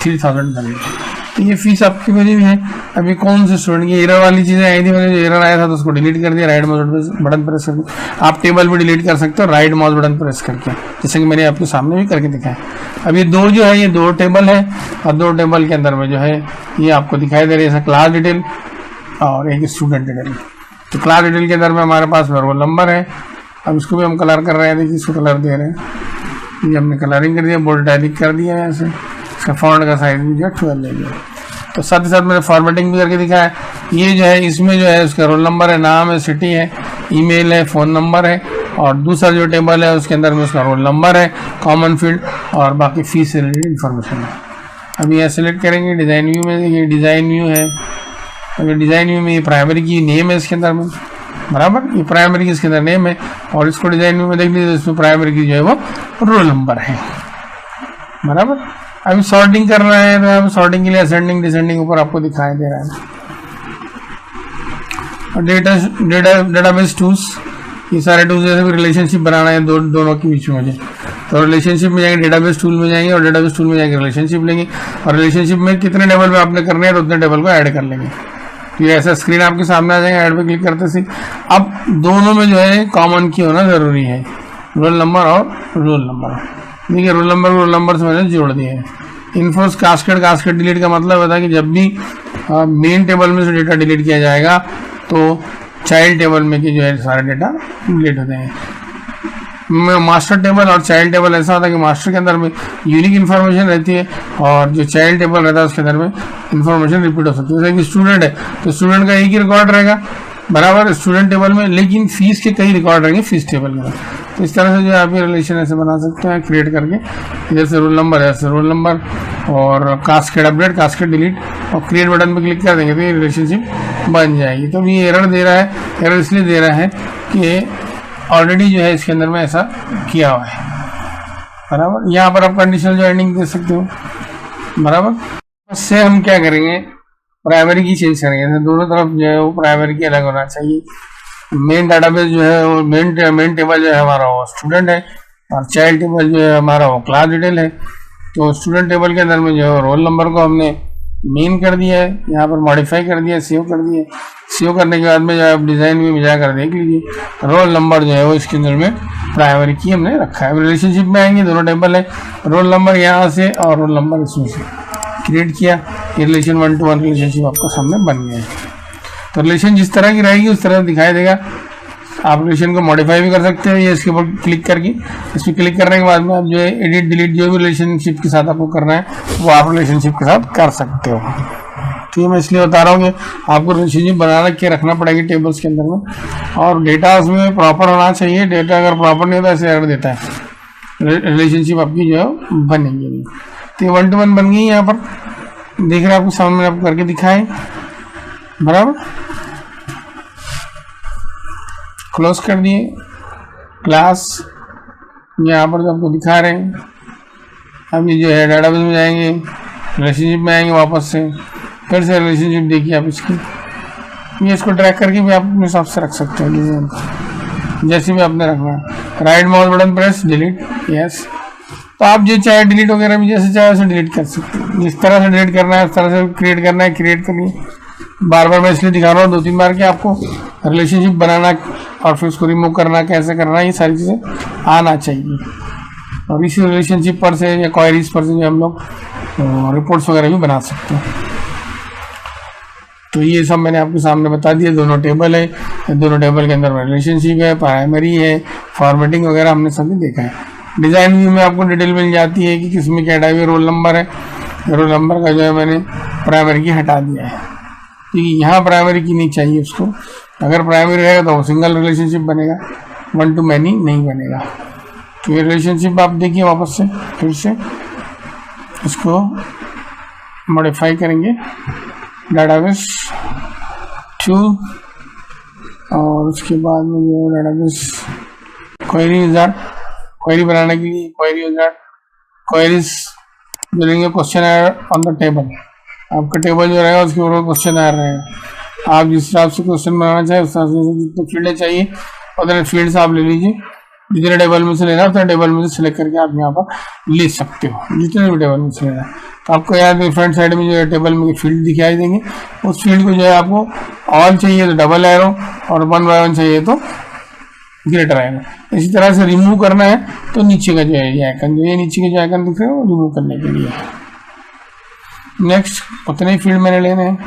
3000 भरे हुए। तो ये फीस आपकी बनी हुई है। अभी कौन से स्टूडेंट की एरर वाली चीज़ें आई थी, मैंने जो एरर आया था तो उसको डिलीट कर दिया, राइट माउस बटन प्रेस करके। आप टेबल भी डिलीट कर सकते हो राइट माउस बटन प्रेस करके, जैसे कि मैंने आपके सामने भी करके दिखाया। अब ये दो जो है ये 2 टेबल है और 2 टेबल के अंदर में जो है ये आपको दिखाई दे रही है क्लास डिटेल और एक स्टूडेंट डिटेल। तो क्लास डिटेल के अंदर में हमारे पास रोल नंबर है। अब इसको भी हम कलर कर रहे हैं, देखिए इसको कलर दे रहे हैं, ये हमने कलरिंग कर दिया, बोल्ड इटैलिक कर दिया है ऐसे। इसका फॉन्ट का साइज भी जो है 12 ले लिया। तो साथ ही साथ मैंने फॉर्मेटिंग भी करके दिखाया है। ये जो है इसमें जो है उसका रोल नंबर है, नाम है, सिटी है, ईमेल है, फ़ोन नंबर है, और दूसरा जो टेबल है उसके अंदर में उसका रोल नंबर है, कॉमन फील्ड और बाकी फीस से रिलेटेड इन्फॉर्मेशन है। अब ये सेलेक्ट करेंगे डिज़ाइन व्यू में, ये डिज़ाइन व्यू है। अगर डिज़ाइन व्यू में ये प्राइमरी की नेम है इसके अंदर में, बराबर, ये प्राइमरी की इसके अंदर नेम है, और इसको डिज़ाइन व्यू में देख लीजिए इसमें प्राइमरी की जो है वो रोल नंबर है। बराबर, अभी सॉर्टिंग कर रहे हैं तो अब सॉर्टिंग के लिए असेंडिंग डिसेंडिंग ऊपर आपको दिखाई दे रहा है। और डेटाबेस टूल्स, ये सारे टूल्स जैसे भी रिलेशनशिप बनाना है दोनों के बीच में मुझे, तो रिलेशनशिप में जाएंगे, डेटाबेस टूल में जाएंगे और डेटाबेस टूल में जाएंगे रिलेशनशिप लेंगे, और रिलेशनशिप में कितने टेबल में आपने करने हैं तो उतने टेबल को ऐड कर लेंगे। तो ये ऐसा स्क्रीन आपके सामने आ जाएगा, ऐड पे क्लिक करते से। अब दोनों में जो है कॉमन की होना जरूरी है, रोल नंबर और रोल नंबर। देखिए रोल नंबर से मैंने जोड़ दिया है। इन्फोर्स कास्केड डिलीट का मतलब होता है कि जब भी मेन टेबल में से डेटा डिलीट किया जाएगा तो चाइल्ड टेबल में के जो है सारे डेटा डिलीट होते हैं। मास्टर टेबल और चाइल्ड टेबल ऐसा होता है कि मास्टर के अंदर में यूनिक इन्फॉर्मेशन रहती है और जो चाइल्ड टेबल रहता है उसके अंदर में इन्फॉर्मेशन रिपीट हो सकती है। जैसे कि स्टूडेंट है तो स्टूडेंट का एक ही रिकॉर्ड रहेगा, बराबर, स्टूडेंट टेबल में, लेकिन फीस के कई रिकॉर्ड रहेंगे फीस टेबल में। तो इस तरह से जो है आप ये रिलेशन ऐसे बना सकते हैं क्रिएट करके, इधर से रोल नंबर है, ऐसे रोल नंबर और कास्केड अपडेट, कास्केड डिलीट, और क्रिएट बटन पे क्लिक कर देंगे तो ये रिलेशनशिप बन जाएगी। तो ये एरर दे रहा है, एरर इसलिए दे रहा है कि ऑलरेडी जो है इसके अंदर में ऐसा किया हुआ है, बराबर। यहाँ पर आप कंडीशनल ज्वाइनिंग दे सकते हो, बराबर। इससे हम क्या करेंगे, प्राइमरी की चेंज करेंगे, दोनों तरफ जो है वो प्राइमरी की अलग होना चाहिए। मेन डाटाबेस जो है वो मेन टेबल जो है हमारा वो स्टूडेंट है, और चाइल्ड टेबल जो है हमारा वो क्लास डिटेल है। तो स्टूडेंट टेबल के अंदर में जो है रोल नंबर को हमने मेन कर दिया है, यहाँ पर मॉडिफाई कर दिया, सेव कर दिया। सेव करने के बाद में जो है आप डिज़ाइन व्यू में जाकर देख लीजिए रोल नंबर जो है वो इसके अंदर में प्राइमरी की हमने रखा है। रिलेशनशिप में आएंगे, दोनों टेबल है, रोल नंबर यहाँ से और रोल नंबर इसमें से क्रिएट किया, ये रिलेशन 1 to 1 रिलेशनशिप आपका सामने बन गया है। तो रिलेशन जिस तरह की रहेगी उस तरह दिखाई देगा। आप रिलेशन को मॉडिफाई भी कर सकते हो, ये इसके ऊपर क्लिक करके, इस पर क्लिक करने के बाद में आप जो है एडिट डिलीट जो भी रिलेशनशिप के साथ आपको करना है वो आप रिलेशनशिप के साथ कर सकते हो। तो ये मैं इसलिए बता रहा हूँ कि आपको रिलेशनशिप बना के रखना पड़ेगी टेबल्स के अंदर में, और डेटा उसमें प्रॉपर होना चाहिए। डेटा अगर प्रॉपर नहीं होता ऐसे एरर देता है, रिलेशनशिप आपकी जो है बनेगी नहीं। तो ये 1 to 1 बन गई, यहाँ पर देख रहे हैं आपको सामने आपको करके दिखाए, बराबर। क्लोज कर दिए क्लास, यहाँ पर आपको दिखा रहे हैं। अब ये जो है डेटाबेस में जाएंगे, रिलेशनशिप में आएंगे, वापस से फिर से रिलेशनशिप देखिए आप इसकी, ये इसको ड्रैग करके भी आप अपने हिसाब से रख सकते हो डिजाइन जैसे भी आपने रखना है। Right mouse button press, delete, yes. तो आप जो चाहे डिलीट वगैरह भी जैसे चाहे उसे डिलीट कर सकते हो, जिस तरह से डिलीट करना है उस तरह से क्रिएट करना है, क्रिएट करिए। बार बार मैं इसलिए दिखा रहा हूँ 2-3 बार कि आपको रिलेशनशिप बनाना और फिर उसको रिमूव करना कैसे करना है, ये सारी चीज़ें आना चाहिए। और इसी रिलेशनशिप पर से या क्वेरीज पर से जो हम लोग रिपोर्ट्स वगैरह भी बना सकते हैं। तो ये सब मैंने आपके सामने बता दिया। दोनों टेबल है, दोनों टेबल के अंदर रिलेशनशिप है, प्राइमरी है, फॉर्मेटिंग वगैरह हमने सभी देखा है। डिज़ाइन व्यू में आपको डिटेल मिल जाती है कि किसमें क्या टाइप है। रोल नंबर है, रोल नंबर का जो है मैंने प्राइमरी की हटा दिया है, क्योंकि यहाँ प्राइमरी की नहीं चाहिए उसको। अगर प्राइमरी रहेगा तो सिंगल रिलेशनशिप बनेगा, 1 to many नहीं बनेगा। तो ये रिलेशनशिप आप देखिए, वापस से फिर से इसको मॉडिफाई करेंगे, डाटाबेस 2, और उसके बाद में जो डाटाबेस क्वेरी विजार्ड, क्वेरी बनाने के लिए क्वेरी विजार्ड, क्वेरीज जो लेंगे क्वेश्चन ऑन द टेबल, आपका टेबल जो रहेगा उसके ऊपर क्वेश्चन आ रहेगा। आप जिस हिसाब से क्वेश्चन बनाना चाहे उस हिसाब से जितने फील्ड चाहिए उतने फील्ड्स आप ले लीजिए। जितने टेबल में से लेना है उतने टेबल में से सिलेक्ट करके आप यहाँ पर ले सकते हो, जितने भी टेबल में से लेना है। तो आपको यहाँ फ्रंट साइड में जो है टेबल में फील्ड दिखाई देंगे, उस फील्ड को जो है आपको ऑल चाहिए तो डबल एरो और 1 by 1 चाहिए तो ग्रेटर आएगा। इसी तरह से रिमूव करना है तो नीचे का जो है ये आइकन, जो ये नीचे के जो आइकन दिख रहे हैं वो रिमूव करने के लिए। नेक्स्ट, उतने ही फील्ड मैंने लेने हैं,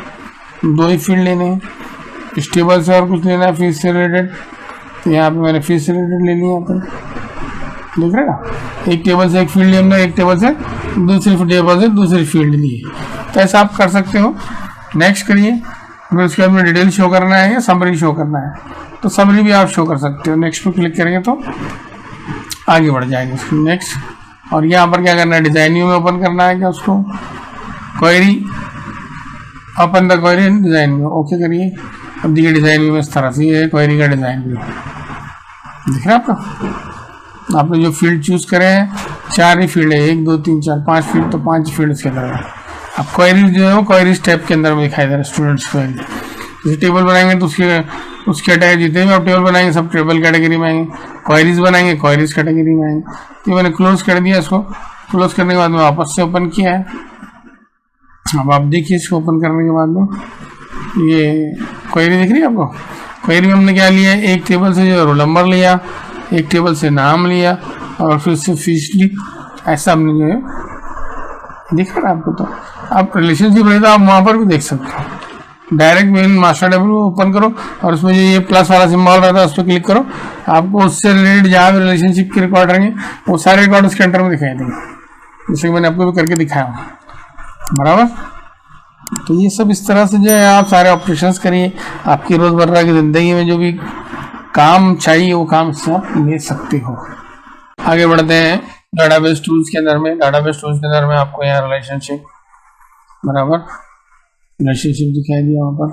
2 ही फील्ड लेने हैं। इस टेबल से और कुछ लेना है फीस से रिलेटेड, तो यहाँ पे मैंने फीस से रिलेटेड ले लिया। यहाँ पर देख रहे हैं ना, एक टेबल से एक फील्ड लिया हमने, एक टेबल से दूसरी फील्ड ली। तो ऐसा आप कर सकते हो। नेक्स्ट करिए, फिर उसके बाद में डिटेल शो करना है या समरी शो करना है तो समरी भी आप शो कर सकते हो। नेक्स्ट पे क्लिक करेंगे तो आगे बढ़ जाएंगे। नेक्स्ट, और यहाँ पर क्या करना है, डिजाइन व्यू में ओपन करना है क्या उसको, query, open the query design view, okay करिए। अब देखिए डिजाइन व्यू में इस तरह से ये क्वेरी का डिजाइन व्यू दिख रहा है आपका। आपने जो फील्ड चूज करे हैं 4 ही फील्ड है, 1 2 3 4 5 फील्ड, तो 5 फील्ड इसके अंदर है। अब क्वेरी जो है वो क्वेरी स्टेप के अंदर में दिखाई दे रहा है, स्टूडेंट्स क्वेरी। जैसे टेबल बनाएंगे तो उसके कैटेगरी जितने भी आप टेबल बनाएंगे सब टेबल कैटेगरी में आएंगे, क्वेरीज बनाएंगे क्वेरीज कैटेगरी में आएंगे। तो मैंने क्लोज कर दिया इसको। क्लोज करने के बाद में वापस से ओपन किया है। अब आप देखिए इसको ओपन करने के बाद में ये क्वेरी दिख रही है आपको। क्वेरी में हमने क्या लिया है, एक टेबल से जो रोल नंबर लिया, एक टेबल से नाम लिया और फिर से फीस ली। ऐसा हमने जो है दिख रहा है आपको। तो आप रिलेशनशिप रहे तो आप वहाँ पर भी देख सकते हो। Direct main master table open करो और उसमें जो ये प्लस वाला सिंबल रहता है उस पर क्लिक करो, आपको उससे रिलेटेड जहाँ भी रिलेशनशिप के रिकॉर्ड रहेंगे वो सारे रिकॉर्ड उसके अंदर में दिखाई देंगे, जैसे कि मैंने आपको भी करके दिखाया, बराबर। तो ये सब इस तरह से जो है आप सारे ऑपरेशंस करिए। आपकी रोजमर्रा की जिंदगी में जो भी काम चाहिए वो काम इससे आप ले सकते हो। आगे बढ़ते हैं डाटाबेस टूल्स के अंदर में। डाटाबेस टूल्स के अंदर में आपको यहाँ रिलेशनशिप, बराबर, रिलेशनशिप दिखाई दिया वहाँ पर,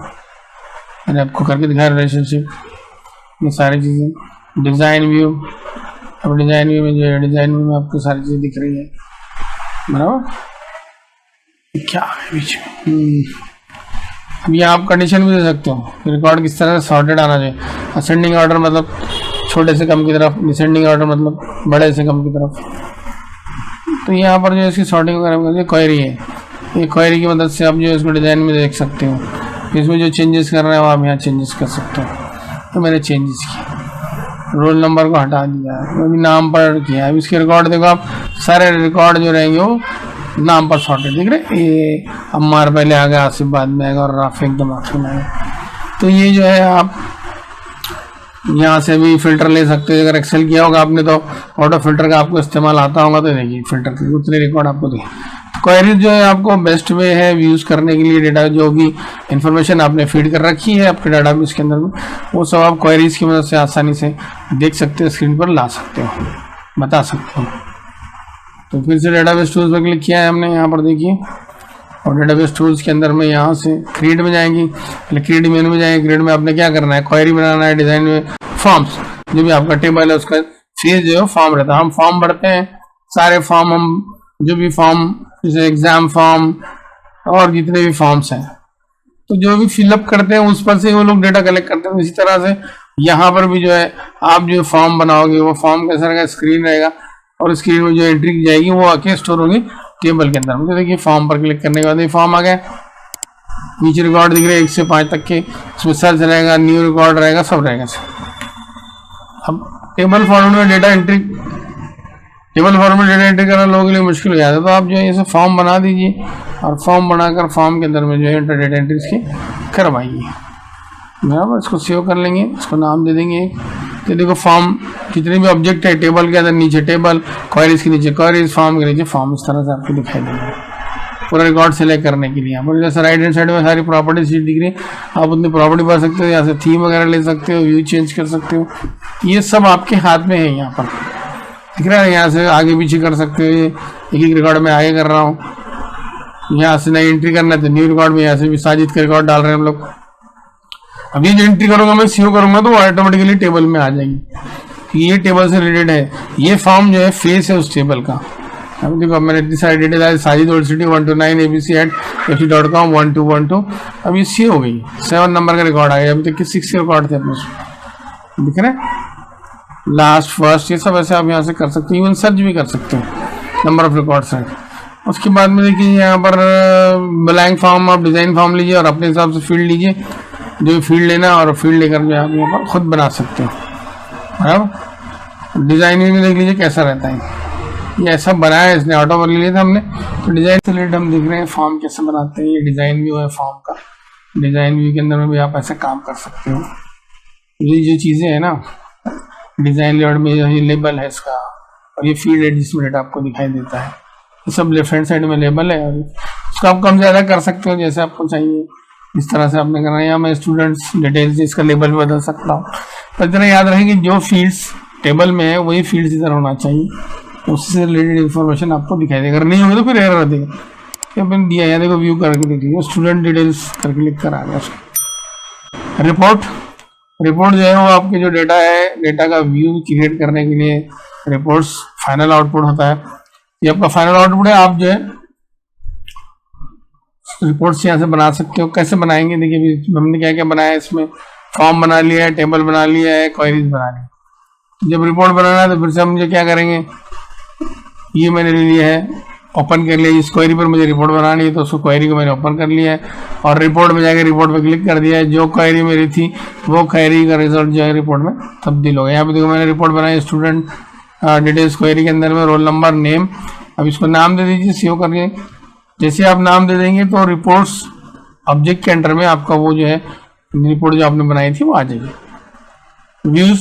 मैंने आपको करके दिखाया रिलेशनशिप, ये सारी चीज़ें। डिज़ाइन व्यू, अब डिज़ाइन व्यू में जो है डिज़ाइन व्यू में आपको सारी चीज़ें दिख रही है, बराबर। क्या है बीच में, अब ये आप कंडीशन भी दे सकते हो रिकॉर्ड किस तरह से सॉर्टेड आना चाहिए। असेंडिंग ऑर्डर मतलब छोटे से कम की तरफ, डिसेंडिंग ऑर्डर मतलब बड़े से कम की तरफ। तो यहाँ पर जो है इसकी सॉर्टिंग वगैरह क्वेरी है, ये क्वेरी की मदद से आप जो है इसको डिज़ाइन में देख सकते हो, इसमें जो चेंजेस कर रहे हो आप यहाँ चेंजेस कर सकते हो। तो मैंने चेंजेस किया, रोल नंबर को हटा दिया, अभी नाम पर किया। अब इसके रिकॉर्ड देखो आप, सारे रिकॉर्ड जो रहेंगे वो नाम पर सॉर्टेड दिख रहे। ये अम्मार पहले आ गया, आसिफ बाद में आएगा और राफी एकदम आखिर में आएगा। तो ये जो है आप यहाँ से भी फिल्टर ले सकते हो। अगर एक्सेल किया होगा आपने तो ऑटो फिल्टर का आपको इस्तेमाल आता होगा, तो देखिए फिल्टर के उतने रिकॉर्ड आपको दिए। क्वेरीज जो है आपको बेस्ट वे है यूज़ करने के लिए, डेटा जो भी इंफॉर्मेशन आपने फीड कर रखी है आपके डाटाबेस के अंदर में, वो सब आप क्वेरीज की मदद से आसानी से देख सकते हो, स्क्रीन पर ला सकते हो, बता सकते हो। तो फिर से डेटाबेस टूल्स पर क्लिक किया है हमने, यहाँ पर देखिए, और डेटाबेस टूल्स के अंदर में यहाँ से क्रिएट में जाएंगी, क्रिएट मेनू में जाएंगे। क्रिएट में आपने क्या करना है, क्वेरी बनाना है, डिजाइन में फॉर्म्स, जो भी आपका टेबल है उसका फेज जो है फॉर्म रहता है। हम फॉर्म भरते हैं, सारे फॉर्म हम जो भी फॉर्म जैसे एग्जाम फॉर्म और जितने भी फॉर्म्स हैं, तो जो भी फिलअप करते हैं उस पर से वो लोग डेटा कलेक्ट करते हैं। इसी तरह से यहाँ पर भी जो है आप जो फॉर्म बनाओगे वो फॉर्म कैसा रहेगा, स्क्रीन रहेगा, और स्क्रीन में जो एंट्री की जाएगी वो आके स्टोर होगी टेबल के अंदर। तो देखिए फॉर्म पर क्लिक करने के बाद ये फॉर्म आ गया, नीचे रिकॉर्ड दिख रहे हैं 1 से 5 तक के, इसमें सर्च रहेगा, न्यू रिकॉर्ड रहेगा, सब रहेगा। अब टेबल फॉर्मेट में data entry, table format data entry करना लोगों के लिए मुश्किल हो जाता है, तो आप जो है इसे फॉर्म बना दीजिए और फॉर्म बनाकर फॉर्म के अंदर में जो है डेटा एंट्री इसकी करवाइए। बराबर, इसको सेव कर लेंगे, इसको नाम दे देंगे। तो देखो फॉर्म जितने भी ऑब्जेक्ट है टेबल के अंदर, नीचे टेबल, क्वेरीज के नीचे क्वेरीज, फॉर्म के नीचे फॉर्म, इस तरह से आपको दिखाई देंगे पूरा रिकॉर्ड सेलेक्ट करने के लिए। यहाँ जैसे राइट हैंड साइड में सारी प्रॉपर्टी सीट दिख रही है, आप उतनी प्रॉपर्टी भर सकते हो, यहाँ से थीम वगैरह ले सकते हो, व्यू चेंज कर सकते हो, ये सब आपके हाथ में है। यहाँ पर दिख रहा है, यहाँ से आगे पीछे कर सकते हो, ये एक रिकॉर्ड में आगे कर रहा हूँ, यहाँ से नई एंट्री करना है तो न्यू रिकॉर्ड में यहाँ से भी साजिद का रिकॉर्ड डाल रहे हैं हम लोग। अब ये जो एंट्री करूंगा मैं सेव करूंगा तो वो ऑटोमेटिकली टेबल में आ जाएगी, ये टेबल से रिलेटेड है। ये फॉर्म जो है फेस है उस टेबल का। अब देखो मैंने इतनी सारी डिटेल है, साजिद ओल्ड सिटी 129 abc@fc.com 1212, अब ये सेव हो गई, 7 नंबर का रिकॉर्ड आ गया। अभी तक के 6 रिकॉर्ड थे अपने, दिख रहे लास्ट फर्स्ट, ये सब ऐसे आप यहाँ से कर सकते हो, इवन सर्च भी कर सकते हो नंबर ऑफ रिकॉर्ड्स है। उसके बाद में देखिए यहाँ पर ब्लैंक फॉर्म, आप डिजाइन फॉर्म लीजिए और अपने हिसाब से फील्ड लीजिए, जो फील्ड लेना और फील्ड लेकर जो आप यहाँ पर खुद बना सकते हो। बराबर, डिजाइन में देख लीजिए कैसा रहता है, ये ऐसा बनाया है इसने, ऑटो पर ले लिया था हमने। तो डिजाइन से रिलेटेड हम देख रहे हैं फॉर्म कैसे बनाते हैं, ये डिजाइन व्यू है फॉर्म का, डिजाइन व्यू के अंदर में भी आप ऐसे काम कर सकते हो। ये जो चीजें है ना डिजाइन लेआउट में, ये लेबल है इसका, और ये फील्ड है जिसमें डेटा आपको दिखाई देता है, ये सब लेफ्ट हैंड साइड में लेबल है, और इसको आप कम ज़्यादा कर सकते हो जैसे आपको चाहिए, इस तरह से आपने करना है। या मैं स्टूडेंट्स डिटेल्स इसका लेबल भी बदल सकता हूँ, पर इतना याद रहे कि जो फील्ड्स टेबल में है वही फील्ड्स इधर होना चाहिए, उससे रिलेटेड इन्फॉर्मेशन आपको दिखाई देगा। अगर नहीं होगा तो फिर एरर देगा। अपन दिया है, देखो व्यू करके देख लीजिए, स्टूडेंट डिटेल्स करके क्लिक कर आ गया। रिपोर्ट, रिपोर्ट जो है वो आपके जो डेटा है, डेटा का व्यू क्रिएट करने के लिए रिपोर्ट्स फाइनल आउटपुट होता है। ये आपका फाइनल आउटपुट है, आप जो है रिपोर्ट्स यहाँ से बना सकते हो। कैसे बनाएंगे देखिए, हमने क्या क्या बनाया है इसमें, फॉर्म बना लिया है, टेबल बना लिया है, क्वेरीज बना ली। जब रिपोर्ट बनाना है तो फिर से हम जो क्या करेंगे, ये मैंने ले लिया है, ओपन कर लिया। इस क्वेरी पर मुझे रिपोर्ट बनानी है तो उसको क्वेरी को मैंने ओपन कर लिया है और रिपोर्ट में जाकर रिपोर्ट पे क्लिक कर दिया है। जो क्वेरी मेरी थी वो क्वेरी का रिजल्ट जो है रिपोर्ट में तब्दील हो गया। यहाँ पे देखो मैंने रिपोर्ट बनाई, स्टूडेंट डिटेल्स क्वेरी के अंदर में, रोल नंबर, नेम। अब इसको नाम दे दीजिए, सेव करिए। जैसे आप नाम दे देंगे तो रिपोर्ट्स ऑब्जेक्ट के अंडर में आपका वो जो है रिपोर्ट जो आपने बनाई थी वो आ जाएगी। व्यूज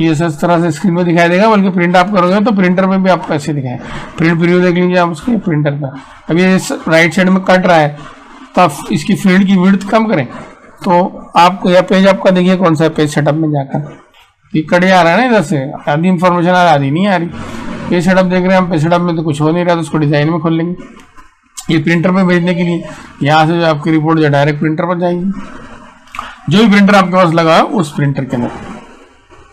ये इस तरह से स्क्रीन में दिखाई देगा, बल्कि प्रिंट आप करोगे तो प्रिंटर में भी आपको ऐसे दिखाए। प्रिंट प्रीव्यू देख लीजिए आप उसके प्रिंटर पर। अब ये राइट साइड में कट रहा है तो आप इसकी फील्ड की विड्थ कम करें तो आपको यह पेज आपका देखिए कौन सा पेज सेटअप में जाकर ये कट जा रहा है ना, इधर से आधी इंफॉर्मेशन आ रही, आधी नहीं आ रही। पेज सेटअप देख रहे हैं हम, पेज सेटअप में तो कुछ हो नहीं रहा, तो उसको डिजाइन में खोल लेंगे। ये प्रिंटर में भेजने के लिए यहाँ से जो आपकी रिपोर्ट जो डायरेक्ट प्रिंटर पर जाएगी, जो भी प्रिंटर आपके पास लगा है उस प्रिंटर के अंदर।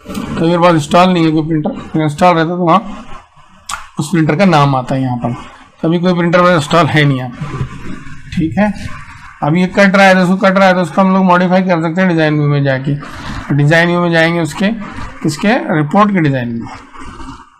तो मेरे पास इंस्टॉल नहीं है कोई प्रिंटर, इंस्टॉल रहता तो वहाँ उस प्रिंटर का नाम आता है यहाँ पर। तभी कोई प्रिंटर में इंस्टॉल है नहीं यहाँ पर, ठीक है। अब ये कट रहा है तो उसको कट रहा है तो उसको हम लोग मॉडिफाई कर सकते हैं डिज़ाइन व्यू में जाके। डिज़ाइन व्यू में जाएंगे उसके किसके, रिपोर्ट के डिज़ाइन में।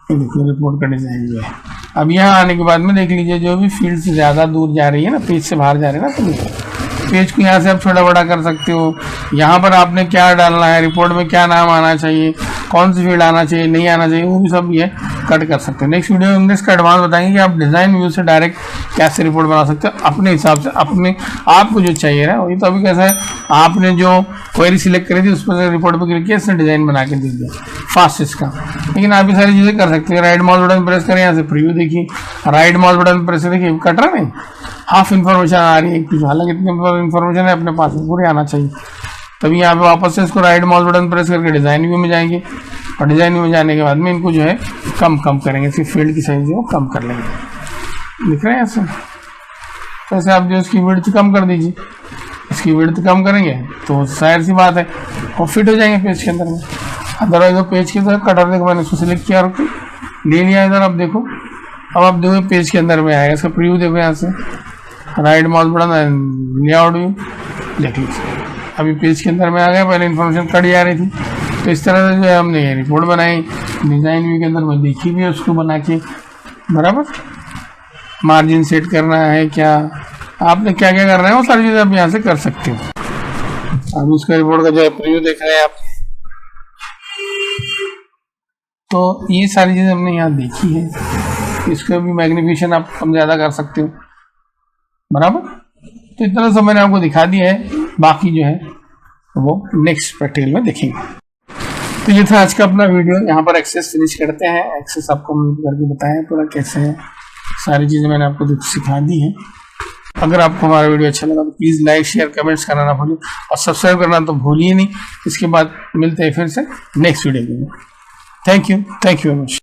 ये देखिए रिपोर्ट का डिजाइन जो है। अब यहाँ आने के बाद में देख लीजिए जो भी फील्ड से ज़्यादा दूर जा रही है ना, पेज से बाहर जा रही है ना, तो पेज को यहाँ से आप छोटा बड़ा कर सकते हो। यहाँ पर आपने क्या डालना है, रिपोर्ट में क्या नाम आना चाहिए, कौन सी फील्ड आना चाहिए, नहीं आना चाहिए, वो भी सब ये कट कर सकते हो। नेक्स्ट वीडियो में इसका एडवांस बताएंगे कि आप डिज़ाइन व्यू से डायरेक्ट कैसे रिपोर्ट बना सकते हो अपने हिसाब से, अपने आपको जो चाहिए ना। वही तो अभी कैसा है, आपने जो क्वेरी सिलेक्ट करी थी उस पर रिपोर्ट पर क्लिक किया, इसने डिज़ाइन बना के दे दिया फास्टेस्ट का। लेकिन आप ये सारी चीज़ें कर सकते हैं। राइट माउस बटन प्रेस करें, यहाँ से प्रीव्यू देखिए, राइट माउस बटन प्रेस देखिए, कट रहा नहीं, हाफ इन्फॉर्मेशन आ रही है एक पीछे, हालांकि इतनी इन्फॉर्मेशन है अपने पास पूरी आना चाहिए। तभी यहाँ पे वापस से इसको राइट माउस बटन प्रेस करके डिज़ाइन व्यू में जाएंगे, और डिज़ाइन व्यू में जाने के बाद में इनको जो है कम करेंगे, इसकी फील्ड की साइज जो कम कर लेंगे। दिख रहे हैं ऐसे, तो ऐसे आप जो इसकी विड्थ कम कर दीजिए, इसकी विड्थ कम करेंगे तो जाहिर सी बात है वो फिट हो जाएंगे पेज के अंदर में। अदरवाइज वो पेज के अंदर कटर देखो, मैंने इसको सिलेक्ट किया और ले लिया इधर। अब देखो, अब आप देखो पेज के अंदर में आएगा, इसका प्रीव्यू देखो, यहाँ से right mouse button layout view देख लीजिए, अभी पेज के अंदर में आ गया। पहले इन्फॉर्मेशन कट जा रही थी, तो इस तरह से जो है हमने ये रिपोर्ट बनाई डिज़ाइन व्यू के अंदर में, देखी भी उसको बना के बराबर। मार्जिन सेट करना है, क्या आपने क्या क्या करना है वो सारी चीज़ें आप यहाँ से कर सकते हो। अब उसका रिपोर्ट का जो है प्रीव्यू देख रहे हैं आप, तो ये सारी चीज़ें हमने यहाँ देखी है। इसका भी मैग्निफिकेशन आप कम ज़्यादा कर सकते हो बराबर। तो इतना सब मैंने आपको दिखा दिया है, बाकी जो है वो नेक्स्ट प्रैक्टिकल में देखेंगे। तो ये था आज का अपना वीडियो। यहाँ पर एक्सेस फिनिश करते हैं। एक्सेस आपको मैंने करके बताया पूरा कैसे है, सारी चीज़ें मैंने आपको सिखा दी हैं। अगर आपको हमारा वीडियो अच्छा लगा तो प्लीज़ लाइक शेयर कमेंट्स करना ना भूलिए, और सब्सक्राइब करना तो भूलिए नहीं। इसके बाद मिलते हैं फिर से नेक्स्ट वीडियो में। Thank you very much.